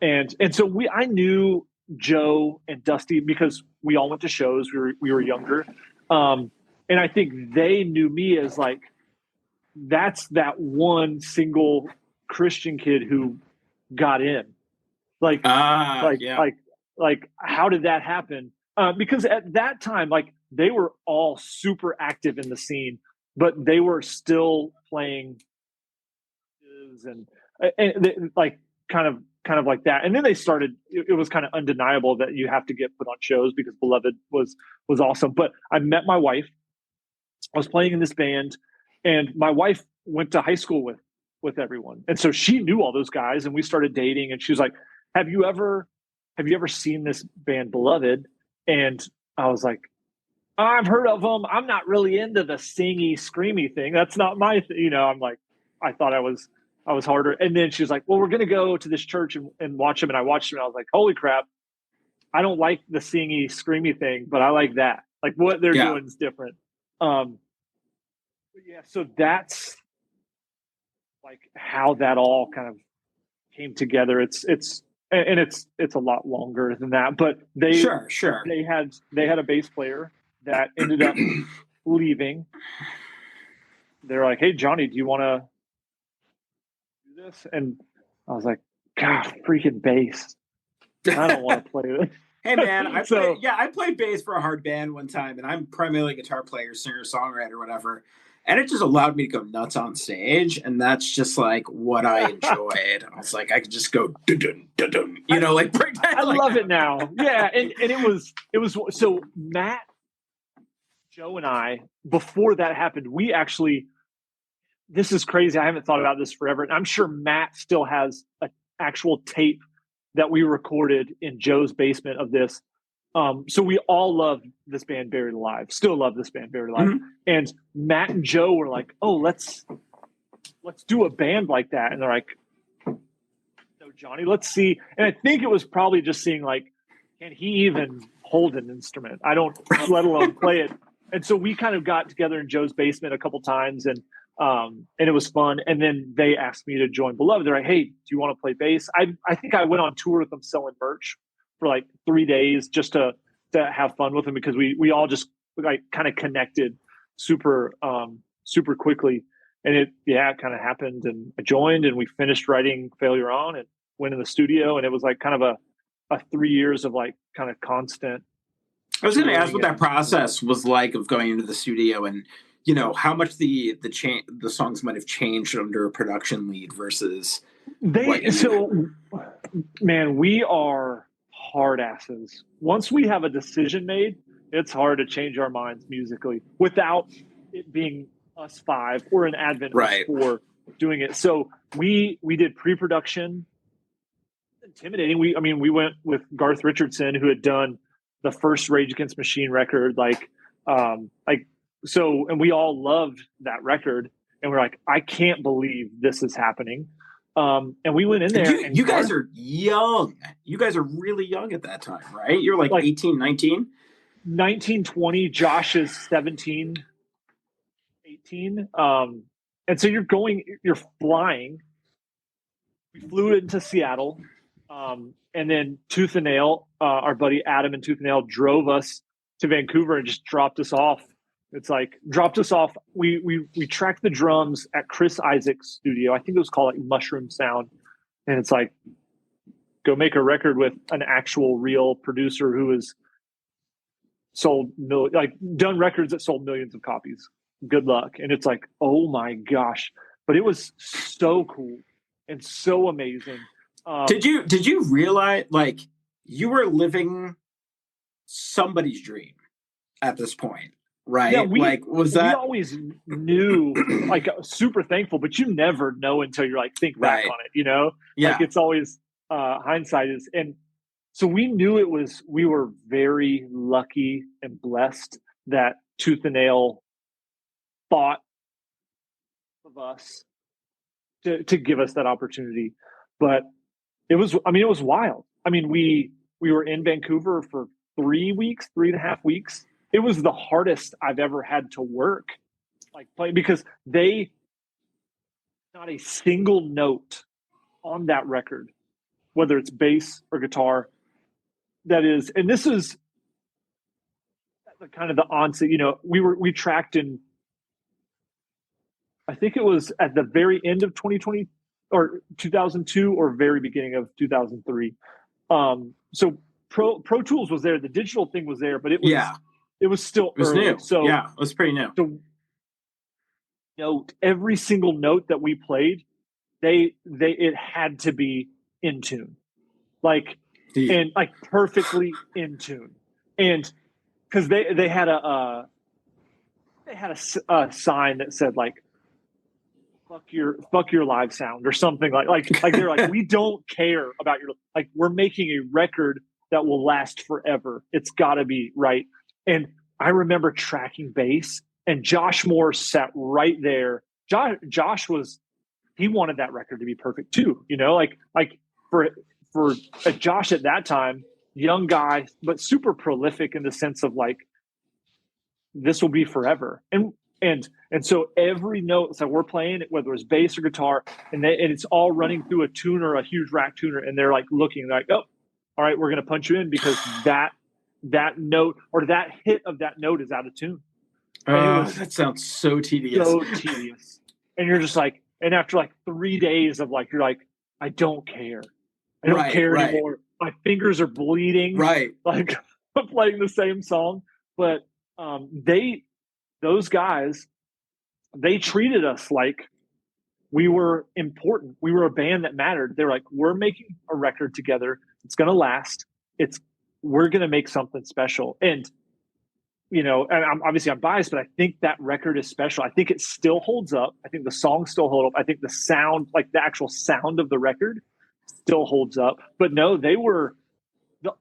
Speaker 3: And so I knew Joe and Dusty because we all went to shows. We were younger. And I think they knew me as like, that's that one single Christian kid who got in. Like, how did that happen? Because at that time, like, they were all super active in the scene, but they were still playing and like kind of like that. And then they started, it was kind of undeniable that you have to get put on shows because Beloved was awesome. But I met my wife. I was playing in this band, and my wife went to high school with everyone. And so she knew all those guys, and we started dating, and she was like, have you ever seen this band Beloved? And I was like, I've heard of them. I'm not really into the singy, screamy thing. That's not my thing. I'm like, I thought I was harder. And then she was like, well, we're going to go to this church and watch them. And I watched them, and I was like, holy crap. I don't like the singy, screamy thing, but I like that. Like, what they're doing is different. So that's like how that all kind of came together. It's a lot longer than that, but they had a bass player that ended up leaving. They're like, hey, Johnny, do you want to do this? And I was like, God, freaking bass. I don't want to play it.
Speaker 2: Hey, man, I played bass for a hard band one time, and I'm primarily a guitar player, singer, songwriter, whatever. And it just allowed me to go nuts on stage, and that's just like what I enjoyed. I was like, I could just go dun dun dun, like break down.
Speaker 3: I love it now. Yeah, and it was so Matt, Joe, and I, before that happened, we actually, this is crazy. I haven't thought about this forever, and I'm sure Matt still has an actual tape that we recorded in Joe's basement of this. So we all love this band Buried Alive, still love this band Buried Alive. Mm-hmm. And Matt and Joe were like, oh, let's do a band like that. And they're like, no, Johnny, let's see. And I think it was probably just seeing like, can he even hold an instrument? I don't, let alone play it. And so we kind of got together in Joe's basement a couple times, and it was fun. And then they asked me to join Beloved. They're like, hey, do you want to play bass? I think I went on tour with them selling merch for like 3 days just to have fun with them, because we all just like kind of connected super quickly. And it kind of happened, and I joined, and we finished writing Failure On and went in the studio, and it was like kind of a 3 years of like kind of constant.
Speaker 2: I was going to ask what that process was like of going into the studio, and how much the songs might have changed under a production lead versus
Speaker 3: man, we are hard asses. Once we have a decision made, it's hard to change our minds musically without it being us five or an Advent
Speaker 2: right.
Speaker 3: us four doing it. So we did pre-production. Intimidating. We went with Garth Richardson, who had done the first Rage Against the Machine record, and we all loved that record, and we're like, I can't believe this is happening. And we went in there.
Speaker 2: You guys are young. You guys are really young at that time, right? You're like 18, 19?
Speaker 3: 19, 20. Josh is 17, 18. And so you're flying. We flew into Seattle. And then Tooth and Nail, our buddy Adam and Tooth and Nail drove us to Vancouver and just dropped us off. It's like dropped us off. We tracked the drums at Chris Isaac's studio. I think it was called like Mushroom Sound. And it's like, go make a record with an actual real producer who has done records that sold millions of copies. Good luck. And it's like, oh my gosh. But it was so cool and so amazing.
Speaker 2: Did you realize you were living somebody's dream at this point? right?
Speaker 3: Yeah,
Speaker 2: Like, was
Speaker 3: we
Speaker 2: that
Speaker 3: always knew, like, super thankful, but you never know until you're like think back
Speaker 2: right?
Speaker 3: on it, you know? Like,
Speaker 2: Yeah.
Speaker 3: it's always hindsight is, and so we knew we were very lucky and blessed that Tooth and Nail thought of us to give us that opportunity. But it was, I mean, it was wild. I mean, we were in Vancouver for 3 weeks, 3.5 weeks. It was the hardest I've ever had to work, like play, because they not a single note on that record, whether it's bass or guitar, that is, and this is the kind of the onset. You know, we tracked in, I think it was at the very end of 2020 or 2002 or very beginning of 2003. So Pro Tools was there, the digital thing was there, but
Speaker 2: Yeah.
Speaker 3: it was still
Speaker 2: It was
Speaker 3: early.
Speaker 2: new.
Speaker 3: So
Speaker 2: Yeah, it was pretty new.
Speaker 3: so note every single note that we played, they it had to be in tune, like, and like perfectly in tune, and because they had a sign that said like fuck your live sound or something, like they're like, we don't care about your, like, we're making a record that will last forever, it's got to be right. And I remember tracking bass, and Josh Moore sat right there. Josh was, he wanted that record to be perfect too, you know, like for Josh at that time, young guy but super prolific in the sense of like, this will be forever. And so every note that we're playing, whether it's bass or guitar, and it's all running through a tuner, a huge rack tuner, and they're like looking like, oh, all right, we're gonna punch you in because that note or that hit of that note is out of tune. And it was
Speaker 2: That sounds so tedious.
Speaker 3: so tedious. And you're just like, and after like 3 days of like, you're like, I don't care. I don't care anymore. My fingers are bleeding.
Speaker 2: Right.
Speaker 3: Like I'm playing the same song. But those guys, they treated us like we were important. We were a band that mattered. They're like, we're making a record together. It's going to last. We're going to make something special. And, you know, and I'm biased, but I think that record is special. I think it still holds up. I think the songs still hold up. I think the sound, like the actual sound of the record still holds up. But no, they were,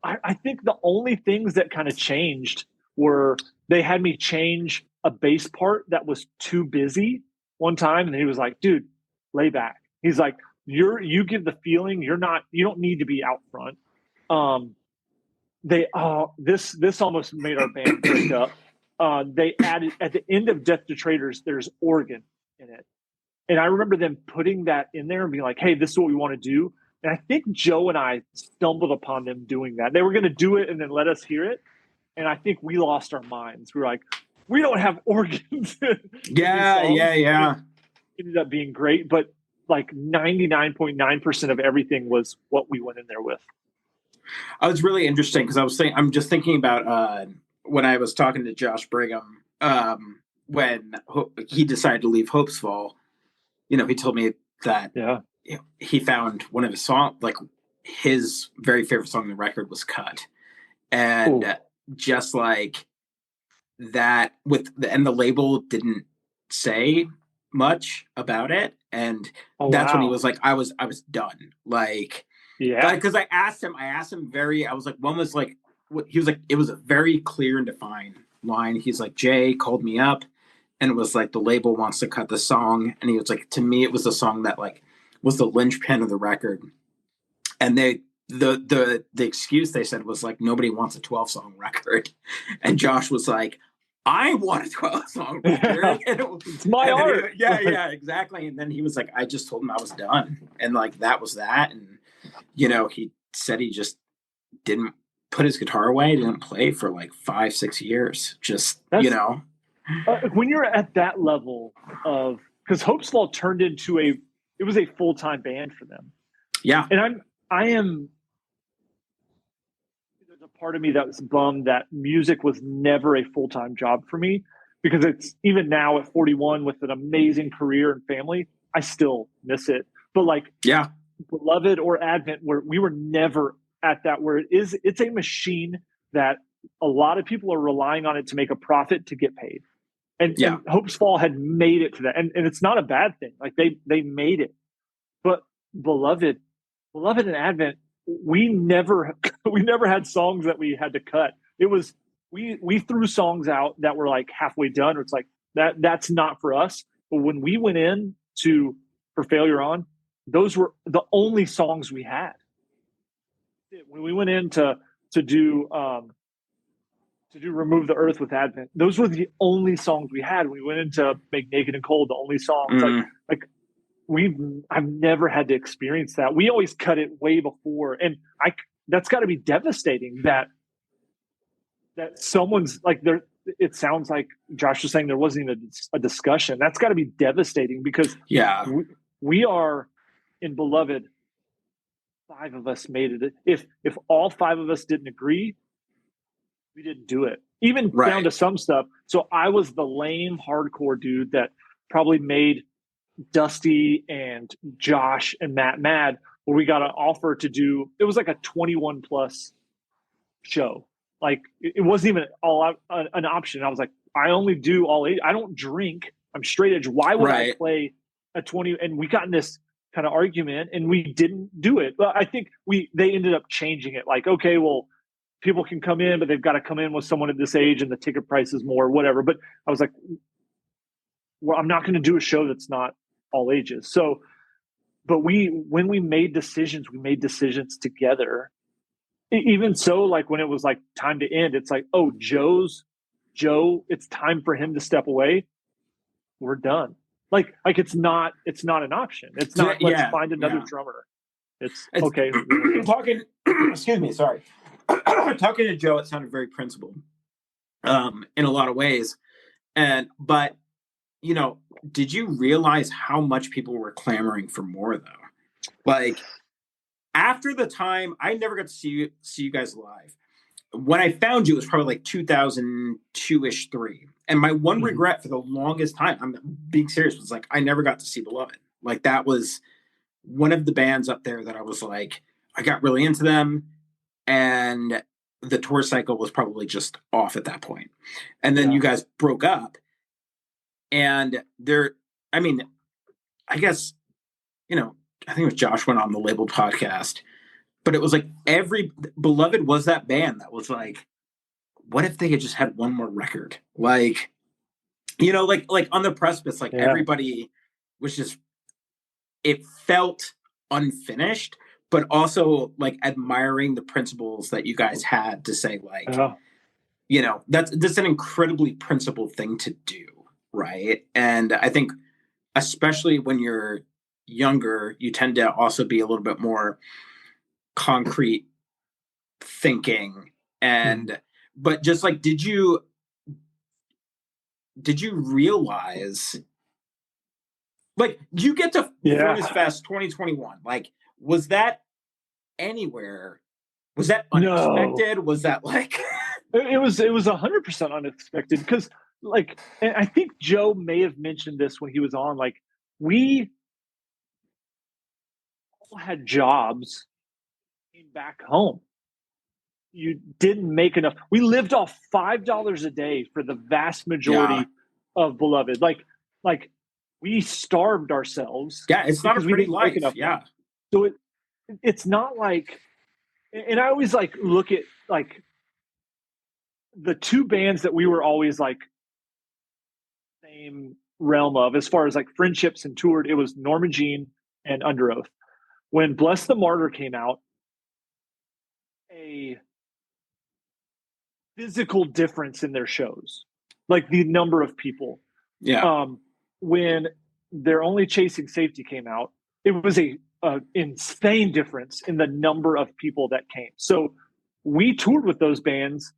Speaker 3: I think the only things that kind of changed were they had me change a bass part that was too busy one time, and he was like, dude, lay back. He's like, you give the feeling, you don't need to be out front. This almost made our band break up. They added at the end of Death to Traitors, there's organ in it. And I remember them putting that in there and being like, hey, this is what we want to do. And I think Joe and I stumbled upon them doing that. They were going to do it and then let us hear it. And I think we lost our minds. We were like, we don't have organs.
Speaker 2: Yeah.
Speaker 3: It ended up being great. But like 99.9% of everything was what we went in there with.
Speaker 2: I was really interesting because I'm just thinking about when I was talking to Josh Brigham when he decided to leave Hopesfall. You know, he told me that he found one of his songs, like his very favorite song on the record was Cut. And just like that and the label didn't say much about it. And that's when he was like, I was done. Like, because I asked him I was like, one was like, he was like, it was a very clear and defined line. He's like, Jay called me up and it was like, the label wants to cut the song. And he was like, to me, it was the song that like was the linchpin of the record. And the excuse they said was like, nobody wants a 12-song record. And Josh was like, I want a 12-song record.
Speaker 3: It's my art.
Speaker 2: Yeah, exactly. And then he was like, I just told him I was done. And like, that was that. And, you know, he said he just didn't put his guitar away, didn't play for like 5-6 years. You know.
Speaker 3: When you're at that level of, because Hopesfall turned into it was a full-time band for them.
Speaker 2: Yeah.
Speaker 3: And there's a part of me that was bummed that music was never a full-time job for me, because it's, even now at 41 with an amazing career and family, I still miss it. But like, Beloved or Advent, where we were never at that, where it's a machine that a lot of people are relying on it to make a profit to get paid. And Hope's Fall had made it to that. And it's not a bad thing. Like they made it. But Beloved and Advent, we never had songs that we had to cut. It was we threw songs out that were like halfway done, or it's like that's not for us. But when we went in for Failure On, those were the only songs we had. When we went in to do Remove the Earth with Advent, those were the only songs we had. We went into Make Naked and Cold, the only songs. I've never had to experience that. We always cut it way before, and that's got to be devastating. That someone's like there. It sounds like Josh was saying there wasn't even a discussion. That's got to be devastating because we are in Beloved. 5 of us made it. If all 5 of us didn't agree, we didn't do it. Even down to some stuff. So I was the lame hardcore dude that probably made Dusty and Josh and Matt mad, where we got an offer to do. It was like a 21 plus show. Like it wasn't even an option. I was like, I only do all age. I don't drink. I'm straight edge. Why would I play a 20? And we got in this kind of argument, and we didn't do it. But I think they ended up changing it. Like, okay, well, people can come in, but they've got to come in with someone at this age, and the ticket price is more, whatever. But I was like, well, I'm not going to do a show that's not all ages. So, but when we made decisions together. Even so, like when it was like time to end, it's like, oh, Joe, it's time for him to step away. We're done. Like it's not an option. It's not, let's find another drummer. It's okay.
Speaker 2: Talking, excuse me, sorry. Talking to Joe, it sounded very principled in a lot of ways. But did you realize how much people were clamoring for more though? Like, after the time, I never got to see you guys live. When I found you, it was probably like 2002-ish, 3. And my one regret for the longest time, I'm being serious, was like, I never got to see Beloved. Like, that was one of the bands up there that I was like, I got really into them. And the tour cycle was probably just off at that point. And then you guys broke up. And I guess, I think it was Josh went on the Labeled podcast, but it was like Beloved was that band that was like, what if they had just had one more record? Like, like on the precipice, like everybody was just, it felt unfinished, but also like admiring the principles that you guys had to say, like, that's an incredibly principled thing to do. Right. And I think, especially when you're younger, you tend to also be a little bit more concrete thinking. And but just like, did you realize, like, you get to Furnace Fest 2021, like, was that anywhere, was that unexpected? No. Was that like
Speaker 3: it was 100% unexpected, because like, and I think Joe may have mentioned this when he was on, like, we all had jobs, came back home. You didn't make enough. We lived off $5 a day for the vast majority of Beloved. Like we starved ourselves.
Speaker 2: Yeah, it's not a pretty life. Yeah.
Speaker 3: So it's not like, and I always like look at like the 2 bands that we were always like same realm of, as far as like friendships and toured, it was Norma Jean and Under Oath. When Bless the Martyr came out, a physical difference in their shows, like the number of people.
Speaker 2: Yeah.
Speaker 3: When They're Only Chasing Safety came out, it was a insane difference in the number of people that came. So we toured with those bands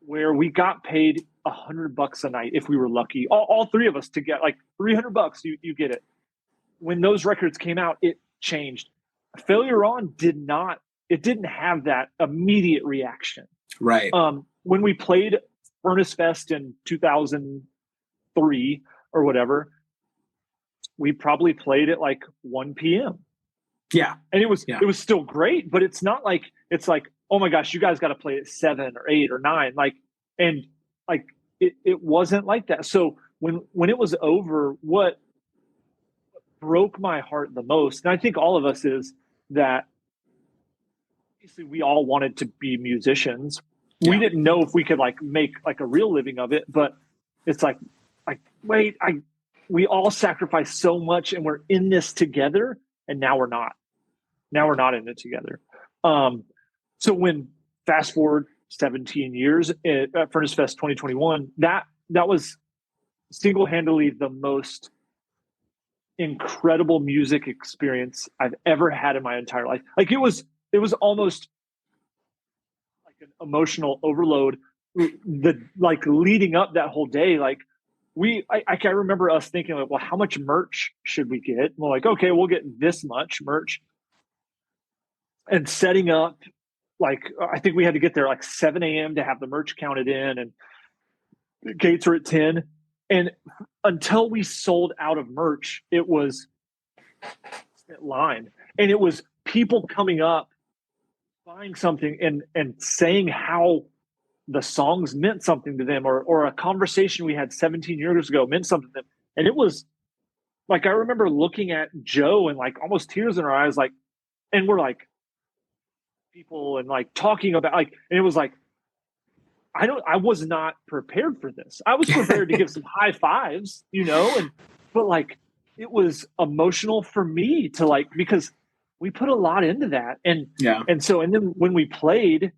Speaker 3: where we got paid $100 a night if we were lucky. All 3 of us to get like $300. You get it. When those records came out, it changed. Failure On didn't have that immediate reaction.
Speaker 2: Right.
Speaker 3: When we played Furnace Fest in 2003 or whatever, we probably played at like 1 p.m.
Speaker 2: Yeah.
Speaker 3: And it was still great, but it's not like, it's like, oh my gosh, you guys got to play at 7 or 8 or 9. And like, it wasn't like that. So when it was over, what broke my heart the most, and I think all of us, is that obviously we all wanted to be musicians.
Speaker 2: Yeah.
Speaker 3: We didn't know if we could like make like a real living of it, but it's like wait, we all sacrificed so much and we're in this together, and now we're not. Now we're not in it together. So when fast forward 17 years at Furnace Fest 2021, that was single-handedly the most incredible music experience I've ever had in my entire life. Like it was almost like an emotional overload. The like leading up that whole day, like I can remember us thinking like, well, how much merch should we get? We're like, okay, we'll get this much merch, and setting up. Like I think we had to get there like 7 a.m. to have the merch counted in, and the gates were at 10. And until we sold out of merch, it was line, and it was people coming up, buying something, and saying how the songs meant something to them, or a conversation we had 17 years ago meant something to them. And it was like, I remember looking at Joe and like almost tears in our eyes, like, and we're like people and like talking about like, and it was like, I was not prepared for this. I was prepared to give some high fives, but like it was emotional for me to like, because we put a lot into that. And then when we played,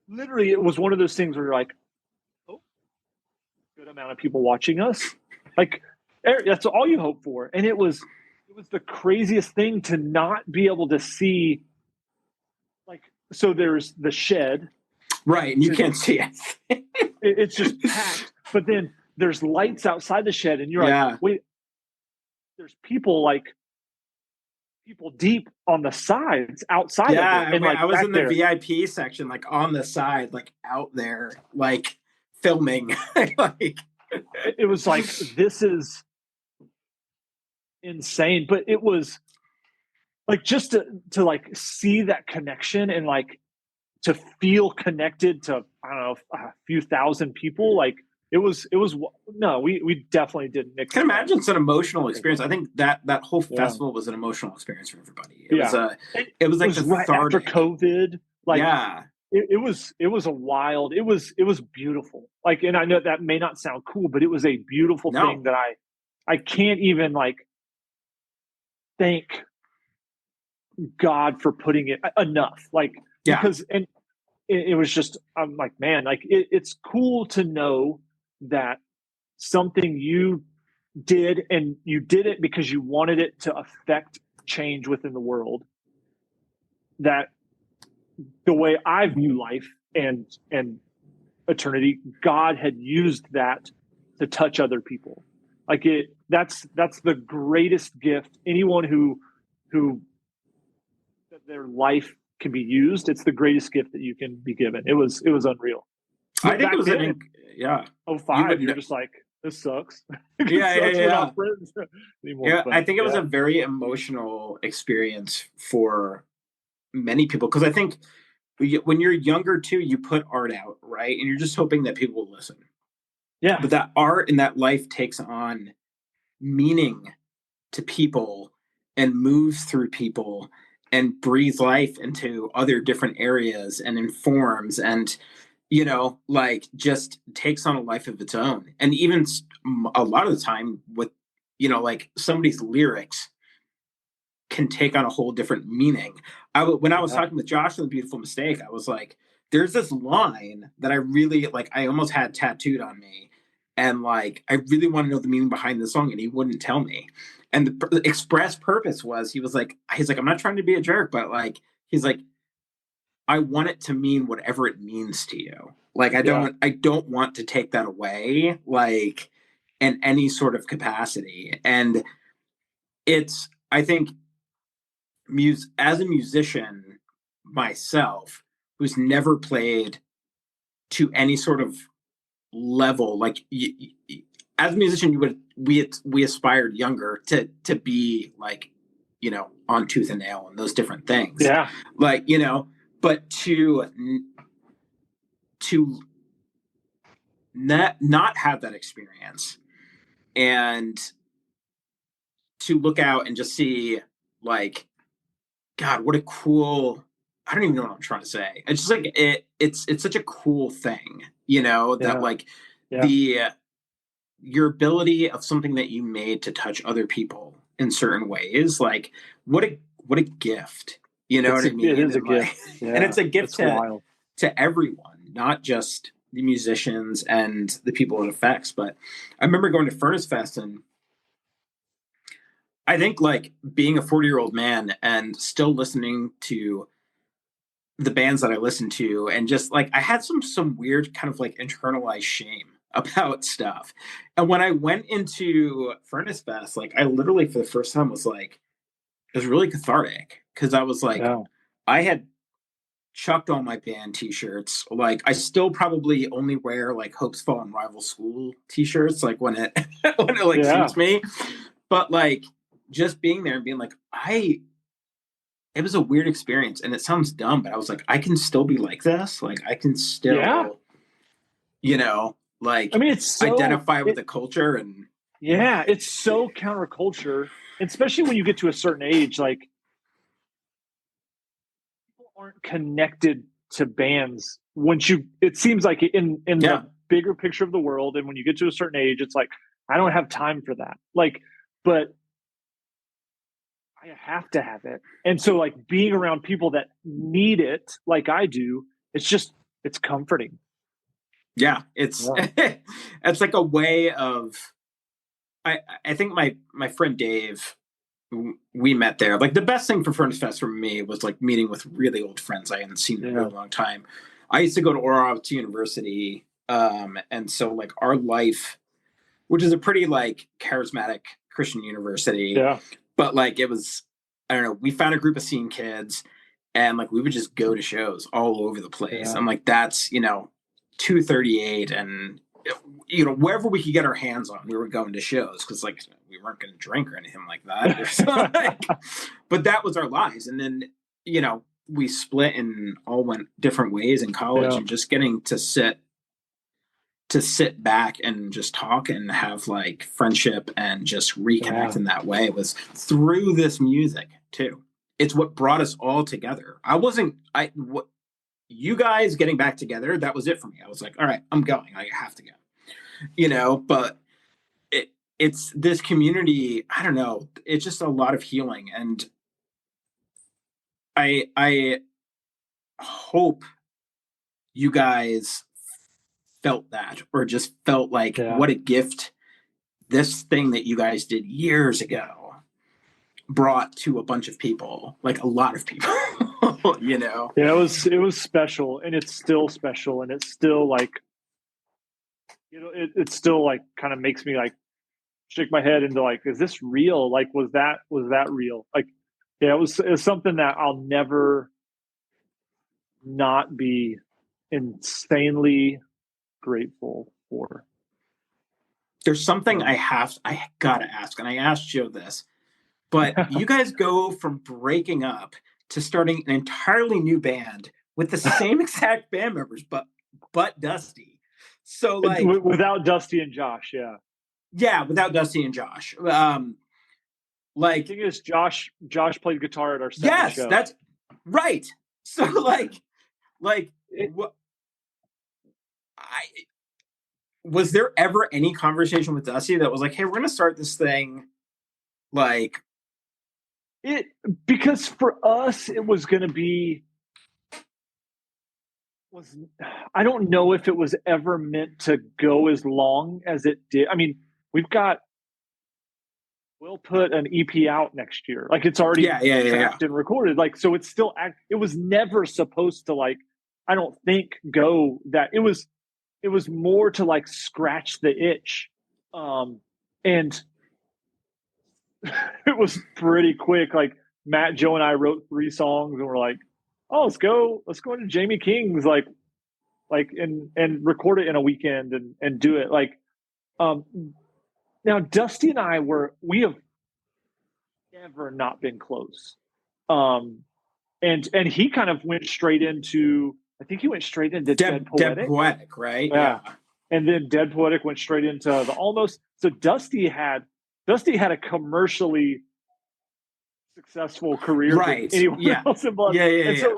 Speaker 3: literally it was one of those things where you're like, oh, good amount of people watching us. Like that's all you hope for. And it was the craziest thing to not be able to see. Like, so there's the shed.
Speaker 2: Right, and you can't see it.
Speaker 3: It's just packed. But then there's lights outside the shed, and you're like, wait, there's people deep on the sides outside of it. And
Speaker 2: I was in the VIP section, like on the side, like out there, like filming. Like
Speaker 3: it was like, this is insane. But it was like just to like see that connection and like to feel connected to, I don't know, a few thousand people. Like it was no, we definitely didn't mix.
Speaker 2: I can imagine it's an emotional experience. I think that whole festival was an emotional experience for everybody. It was like
Speaker 3: right after COVID. Like it was it was beautiful. Like, and I know that may not sound cool, but it was a beautiful thing that I can't even like thank God for putting it enough. Like, because, and it was just, I'm like, man, like it's cool to know that something you did, and you did it because you wanted it to affect change within the world. That the way I view life and eternity, God had used that to touch other people. Like that's the greatest gift. Anyone who their life can be used, it's the greatest gift that you can be given. It was unreal.
Speaker 2: I think it was
Speaker 3: 05, you're just like, this sucks.
Speaker 2: We're
Speaker 3: not friends anymore.
Speaker 2: I think it was a very emotional experience for many people, because I think when you're younger too, you put art out, right? And you're just hoping that people will listen.
Speaker 3: Yeah.
Speaker 2: But that art and that life takes on meaning to people and moves through people and breathes life into other different areas and informs and, like just takes on a life of its own. And even a lot of the time with, like somebody's lyrics can take on a whole different meaning. When I was talking with Josh on The Beautiful Mistake, I was like, there's this line that I really like, I almost had tattooed on me. And like, I really want to know the meaning behind the song, and he wouldn't tell me. And the express purpose was, he's like, I'm not trying to be a jerk, but like, he's like, I want it to mean whatever it means to you. Like, I don't want to take that away, like in any sort of capacity. And I think as a musician myself, who's never played to any sort of level, like as a musician, we aspired younger to be like, on tooth and nail and those different things.
Speaker 3: Yeah.
Speaker 2: Like, but to not have that experience and to look out and just see like, God, what a cool, I don't even know what I'm trying to say. It's just like it's such a cool thing, that like the your ability of something that you made to touch other people in certain ways, like what a gift. You know what I mean?
Speaker 3: It is a
Speaker 2: like,
Speaker 3: gift. Yeah,
Speaker 2: and it's a gift
Speaker 3: wild.
Speaker 2: to everyone, not just the musicians and the people it affects. But I remember going to Furnace Fest, and I think like being a 40-year-old man and still listening to the bands that I listened to, and just like I had some weird kind of like internalized shame about stuff. And when I went into Furnace Fest, like I literally for the first time was like, it was really cathartic because I was like, I had chucked all my band t-shirts. Like I still probably only wear like Hopes Fall and Rival School t-shirts, like when it like suits me. But like just being there and being like, it was a weird experience, and it sounds dumb, but I was like, I can still be like this. Like I can still, like,
Speaker 3: I mean, it's so,
Speaker 2: identify with the culture. And
Speaker 3: it's so counterculture, especially when you get to a certain age. Like people aren't connected to bands it seems like in the bigger picture of the world, and when you get to a certain age, it's like I don't have time for that. Like, but I have to have it. And so like being around people that need it like I do, it's comforting.
Speaker 2: Yeah, it's it's like a way of I think my friend Dave, we met there. Like the best thing for Furnace Fest for me was like meeting with really old friends I hadn't seen in a really long time. I used to go to Oral Roberts University, and so like our life, which is a pretty like charismatic Christian university, but like it was, I don't know, we found a group of scene kids, and like we would just go to shows all over the place. And like that's 238, and wherever we could get our hands on, we were going to shows because like we weren't going to drink or anything like that. So, like, but that was our lives. And then we split and all went different ways in college, and just getting to sit back and just talk and have like friendship and just reconnect in that way was through this music too. It's what brought us all together. You guys getting back together, that was it for me. I was like, all right, I'm going. I have to go. But it's this community, I don't know, it's just a lot of healing. And I hope you guys felt that, or just felt like what a gift this thing that you guys did years ago brought to a bunch of people, like a lot of people.
Speaker 3: It was special, and it's still special, and it's still like it still like kind of makes me like shake my head into like, is this real? Like was that real? Like it was something that I'll never not be insanely grateful for.
Speaker 2: There's something I gotta ask, and I asked Joe this, but you guys go from breaking up to starting an entirely new band with the same exact band members, but Dusty. So like
Speaker 3: without Dusty and Josh,
Speaker 2: without Dusty and Josh.
Speaker 3: Like the thing is, Josh played guitar at our second show.
Speaker 2: Yes, that's right. So was there ever any conversation with Dusty that was like, hey, we're gonna start this thing? Like
Speaker 3: because for us it was gonna be I don't know if it was ever meant to go as long as it did. I mean, we'll put an EP out next year. Like it's already tracked and recorded. Like, so it's still it was never supposed to like, I don't think go that it was more to like scratch the itch. And it was pretty quick. Like Matt, Joe, and I wrote 3 songs, and we're like, oh, let's go into Jamie King's and record it in a weekend and do it. Like, now Dusty and we have never not been close. and he kind of went straight into, I think he went straight into
Speaker 2: Dead Poetic, right?
Speaker 3: Yeah. And then Dead Poetic went straight into the Almost. So Dusty had a commercially successful career
Speaker 2: right.
Speaker 3: than anyone else in Blood.
Speaker 2: And
Speaker 3: so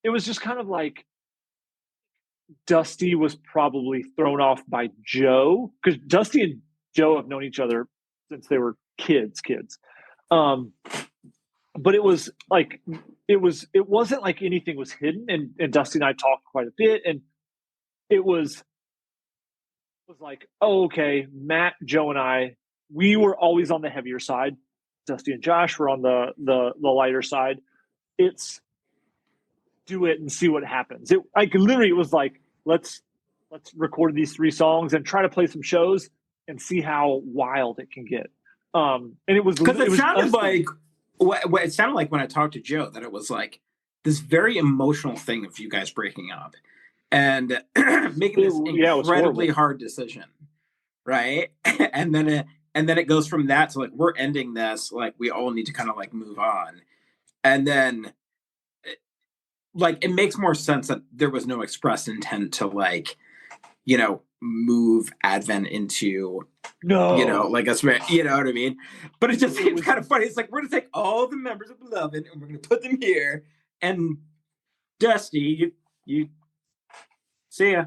Speaker 3: it was just kind of like Dusty was probably thrown off by Joe, because Dusty and Joe have known each other since they were kids. But it was like it wasn't like anything was hidden, and Dusty and I talked quite a bit, and it was like, oh, okay, Matt, Joe, and I, we were always on the heavier side. Dusty and Josh were on the lighter side. It's do it and see what happens. It was like, let's record these 3 songs and try to play some shows and see how wild it can get. And it was
Speaker 2: because it sounded like what it sounded like when I talked to Joe, that it was like this very emotional thing of you guys breaking up and making this incredibly hard decision, right? and then it goes from that to like, we're ending this, like we all need to kind of like move on, and then like it makes more sense that there was no express intent to like, you know, move Advent into like a, you know what I mean? But it just seems kind of funny. It's like, we're gonna take all the members of Beloved and we're gonna put them here, and Dusty, you see ya.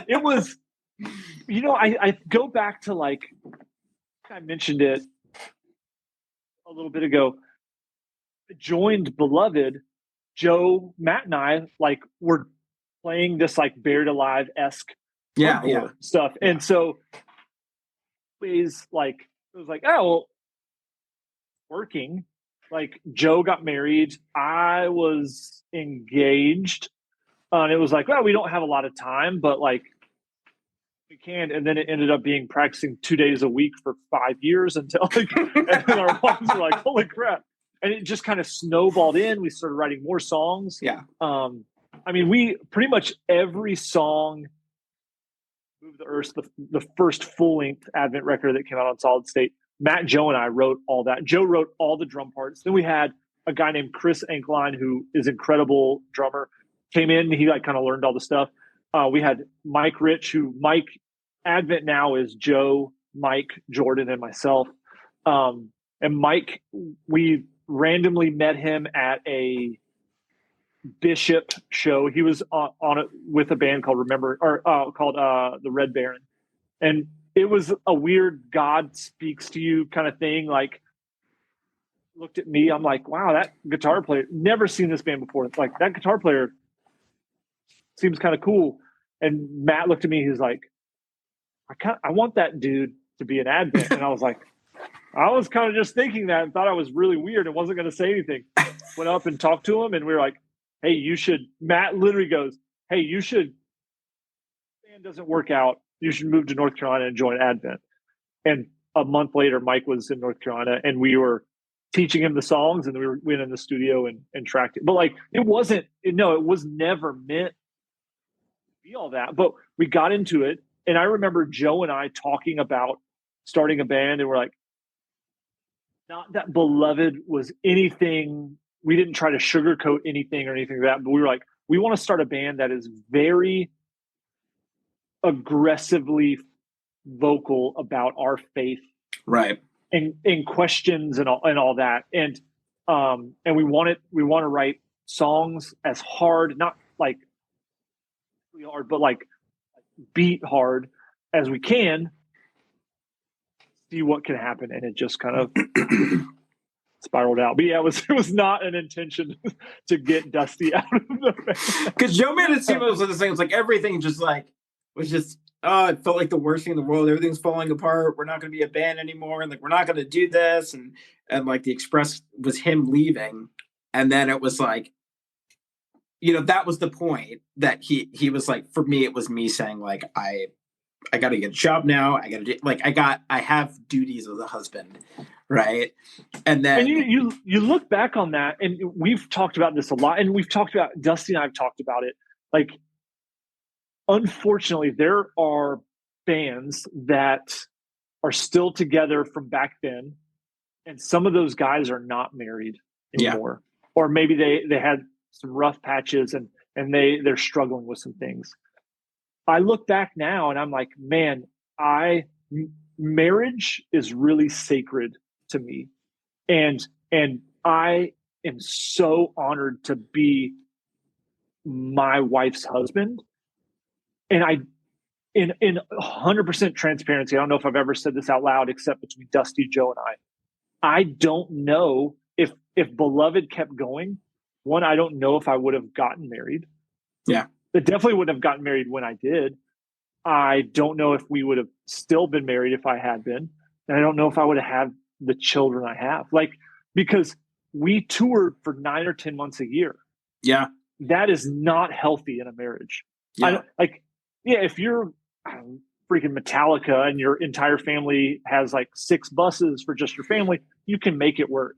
Speaker 3: It was, you know, I go back to, like, I mentioned it a little bit ago, joined Beloved, Joe, Matt, and I, like, were playing this like Buried Alive-esque stuff. Yeah. And so always like, it was like, oh, well, working. Like, Joe got married, I was engaged, and it was like, well, we don't have a lot of time, but like we can. And then it ended up being practicing 2 days a week for 5 years until like, and then our moms were like, holy crap. And it just kind of snowballed in. We started writing more songs.
Speaker 2: Yeah.
Speaker 3: I mean, we pretty much every song, Move the Earth, the first full-length Advent record that came out on Solid State, Matt, Joe, and I wrote all that. Joe wrote all the drum parts. Then we had a guy named Chris Ankline, who is an incredible drummer, came in. He like kind of learned all the stuff. We had Mike Rich, Mike Advent now is Joe, Mike, Jordan, and myself. And Mike, we randomly met him at a Bishop show. He was on it with a band called the Red Baron, and it was a weird God speaks to you kind of thing. Like, looked at me, I'm like, wow, that guitar player, never seen this band before. It's like, that guitar player seems kind of cool. And Matt looked at me, he's like, I want that dude to be an Advent. And I was like, I was kind of just thinking that and thought I was really weird and wasn't going to say anything. Went up and talked to him, and we were like, hey, you should, Matt literally goes, hey, you should, band doesn't work out, you should move to North Carolina and join Advent. And a month later, Mike was in North Carolina, and we were teaching him the songs, and we went in the studio and tracked it. But like, it was never meant to be all that. But we got into it, and I remember Joe and I talking about starting a band, and we're like, not that Beloved was anything, we didn't try to sugarcoat anything or anything like that, but we were like, we want to start a band that is very aggressively vocal about our faith,
Speaker 2: right?
Speaker 3: And questions and all that, and we want to write songs as hard, not like really hard, but like beat hard as we can. See what can happen, and it just kind of spiraled out. But yeah, it was not an intention to get Dusty out of the band.
Speaker 2: Because Joe made it seem it was the same. It's like everything just like was just it felt like the worst thing in the world. Everything's falling apart. We're not going to be a band anymore, and like we're not going to do this. And like the express was him leaving, and then it was like, you know, that was the point that he was like, for me, it was me saying like, I got to get a job now. I got to do, like, I have duties as a husband. Right. And then
Speaker 3: you look back on that, and we've talked about this a lot, and we've talked about, Dusty and I've talked about it. Like, unfortunately, there are bands that are still together from back then, and some of those guys are not married
Speaker 2: Yeah.
Speaker 3: anymore. Or maybe they had some rough patches and they're struggling with some things. I look back now and I'm like, man, marriage is really sacred to me. And I am so honored to be my wife's husband. And in 100% transparency, I don't know if I've ever said this out loud except between Dusty, Joe, and I don't know if Beloved kept going. One, I don't know if I would have gotten married.
Speaker 2: Yeah.
Speaker 3: I definitely wouldn't have gotten married when I did. I don't know if we would have still been married if I had been. And I don't know if I would have had the children I have. Like, because we toured for 9 or 10 months a year.
Speaker 2: Yeah.
Speaker 3: That is not healthy in a marriage.
Speaker 2: Yeah.
Speaker 3: If you're freaking Metallica and your entire family has like 6 buses for just your family, you can make it work.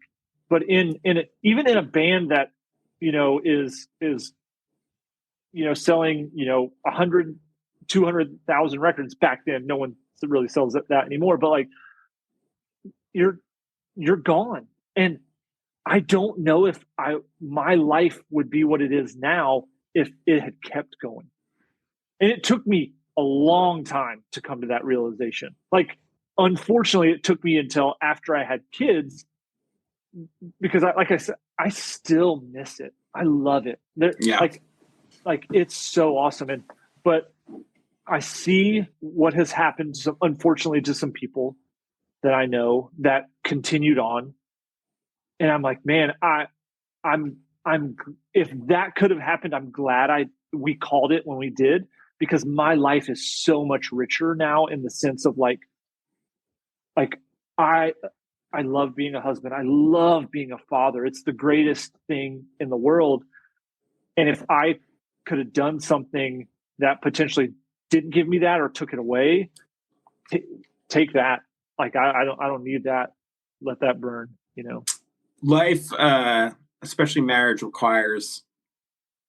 Speaker 3: But even in a band that, is selling, 100, 200,000 records back then, no one really sells that anymore. But like, you're gone. And I don't know if my life would be what it is now if it had kept going. And it took me a long time to come to that realization. Like, unfortunately, it took me until after I had kids, because like I said, I still miss it. I love it.
Speaker 2: Yeah.
Speaker 3: Like it's so awesome. But I see what has happened, unfortunately, to some people that I know that continued on. And I'm like, man, I'm if that could have happened, I'm glad we called it when we did, because my life is so much richer now in the sense of like I love being a husband. I love being a father. It's the greatest thing in the world. And if I could have done something that potentially didn't give me that or took it away, take that. Like I don't need that. Let that burn,
Speaker 2: Life, especially marriage, requires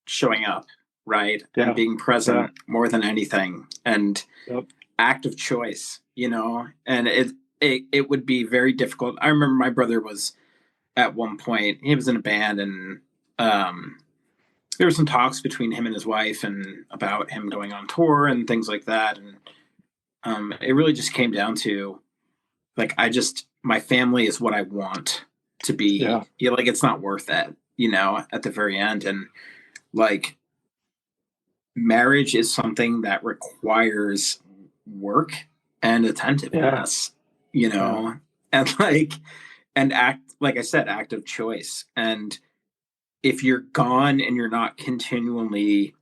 Speaker 2: showing up, right?
Speaker 3: Yeah.
Speaker 2: And being present more than anything, and active choice, and it would be very difficult. I remember my brother was at one point, he was in a band, and there were some talks between him and his wife and about him going on tour and things like that. And it really just came down to like, my family is what I want to be.
Speaker 3: Yeah.
Speaker 2: Like, it's not worth it, at the very end. And like, marriage is something that requires work and attentiveness, and like I said, active choice. And if you're gone and you're not continually, I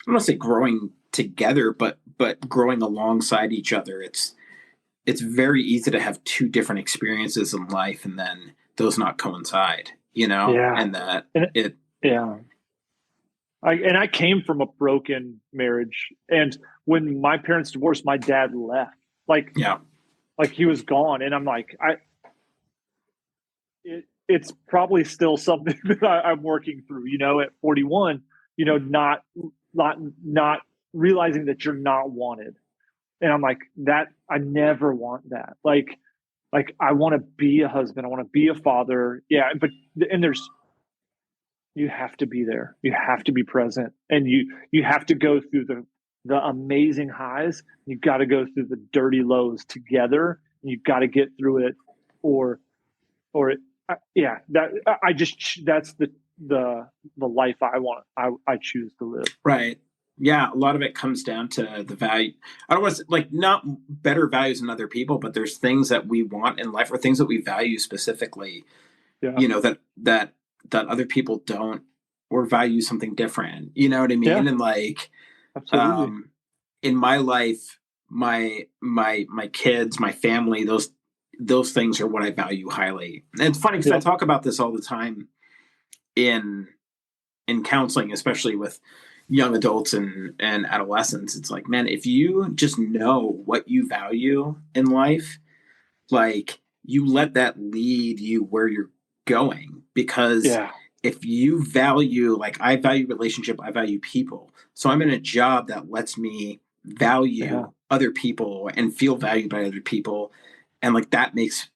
Speaker 2: don't want to say growing together, but growing alongside each other, it's very easy to have 2 different experiences in life and then those not coincide, and that
Speaker 3: I came from a broken marriage, and when my parents divorced, my dad left. Like he was gone, and I'm like, it's probably still something that I'm working through. At 41, not realizing that you're not wanted, and I'm like that. I never want that. Like I want to be a husband. I want to be a father. Yeah, but you have to be there. You have to be present, and you have to go through the amazing highs. You've got to go through the dirty lows together. And you've got to get through it, that's the life I want. I choose to live.
Speaker 2: Right. Yeah, a lot of it comes down to the value. I don't want to say, like, not better values than other people, but there's things that we want in life or things that we value specifically. That other people don't, or value something different. You know what I mean?
Speaker 3: Yeah.
Speaker 2: And like,
Speaker 3: absolutely.
Speaker 2: In my life, my kids, my family, those things are what I value highly. And it's funny because I talk about this all the time in counseling, especially with young adults and adolescents. It's like, man, if you just know what you value in life, like, you let that lead you where you're going. Because if you value, like, I value relationship, I value people. So I'm in a job that lets me value other people and feel valued by other people. and like that makes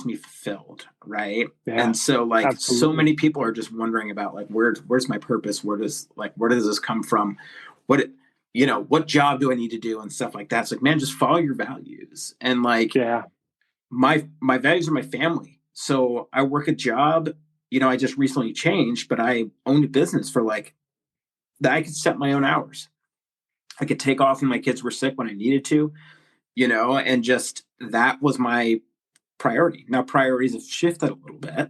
Speaker 2: me fulfilled, right?
Speaker 3: Yeah,
Speaker 2: and so like
Speaker 3: absolutely.
Speaker 2: so many people are just wondering about like where's my purpose, where does this come from, what what job do I need to do and stuff like that. It's like, man, just follow your values. And like,
Speaker 3: yeah,
Speaker 2: my values are my family. So I work a job, I just recently changed, but I owned a business for like that. I could set my own hours. I could take off when my kids were sick when I needed to, and just that was my priority. Now priorities have shifted a little bit.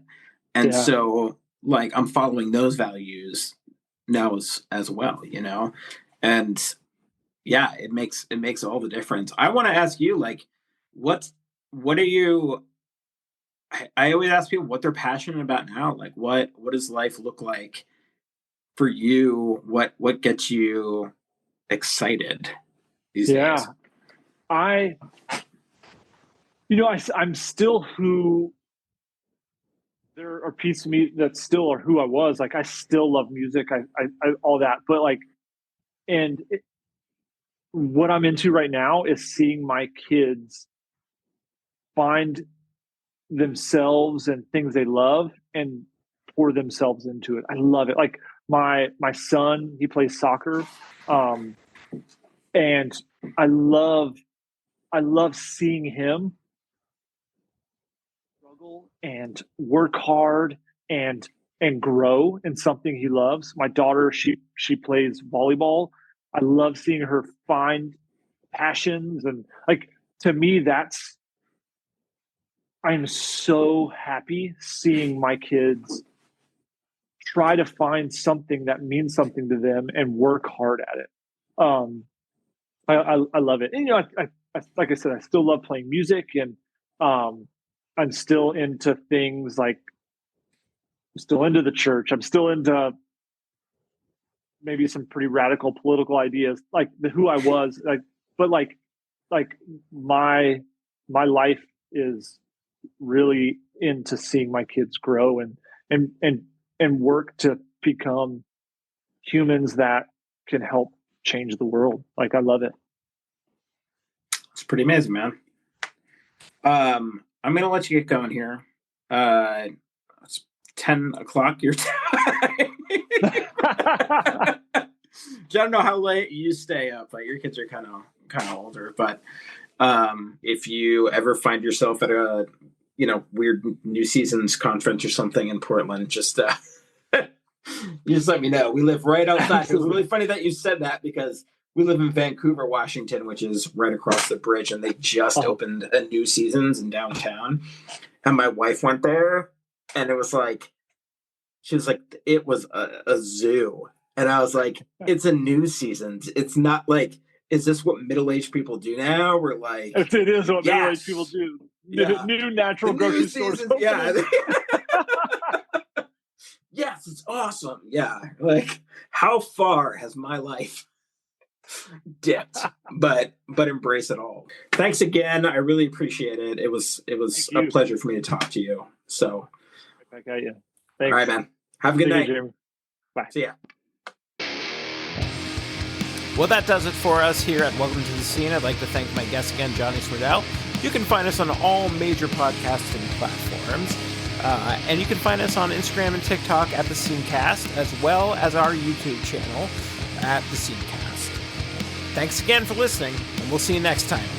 Speaker 2: And
Speaker 3: yeah.
Speaker 2: so like I'm following those values now as well, and yeah, it makes all the difference. I want to ask you, like, what are you? I always ask people what they're passionate about now. Like, what does life look like for you? What gets you excited these days?
Speaker 3: I'm still who. There are pieces of me that still are who I was. Like, I still love music. I all that, but like, and what I'm into right now is seeing my kids find themselves and things they love and pour themselves into it. I love it. Like my son, he plays soccer, and I love seeing him struggle and work hard and grow in something he loves. My daughter, she plays volleyball. I love seeing her find passions, and like, to me, I'm so happy seeing my kids try to find something that means something to them and work hard at it. I love it. And, I like I said, I still love playing music, and I'm still into things like, I'm still into the church. I'm still into maybe some pretty radical political ideas, like who I was, like, but like my life is really into seeing my kids grow and work to become humans that can help change the world. Like, I love it.
Speaker 2: It's pretty amazing, man. I'm gonna let you get going here. It's 10 o'clock your time. I don't know how late you stay up. Like, your kids are kind of older, but if you ever find yourself at a weird New Seasons conference or something in Portland, just you just let me know. We live right outside. It was really funny that you said that, because we live in Vancouver, Washington, which is right across the bridge, and they just opened a New Seasons in downtown. And my wife went there, and it was like, she was like, it was a zoo. And I was like, it's a New Seasons. It's not like, is this what middle-aged people do now? We're like,
Speaker 3: it is what middle-aged people do.
Speaker 2: Yeah.
Speaker 3: New natural grocery stores.
Speaker 2: Yeah. Yes, it's awesome. Yeah. Like, how far has my life dipped? But embrace it all. Thanks again. I really appreciate it. It was a pleasure for me to talk to you. So
Speaker 3: I got you. Thanks.
Speaker 2: All right, man. Have a good night.
Speaker 3: Jeremy. Bye.
Speaker 2: See ya.
Speaker 1: Well, that does it for us here at Welcome to the Scene. I'd like to thank my guest again, Johnny Smrdel. You can find us on all major podcasting platforms. And you can find us on Instagram and TikTok at The Scenecast, as well as our YouTube channel at The Scenecast. Thanks again for listening, and we'll see you next time.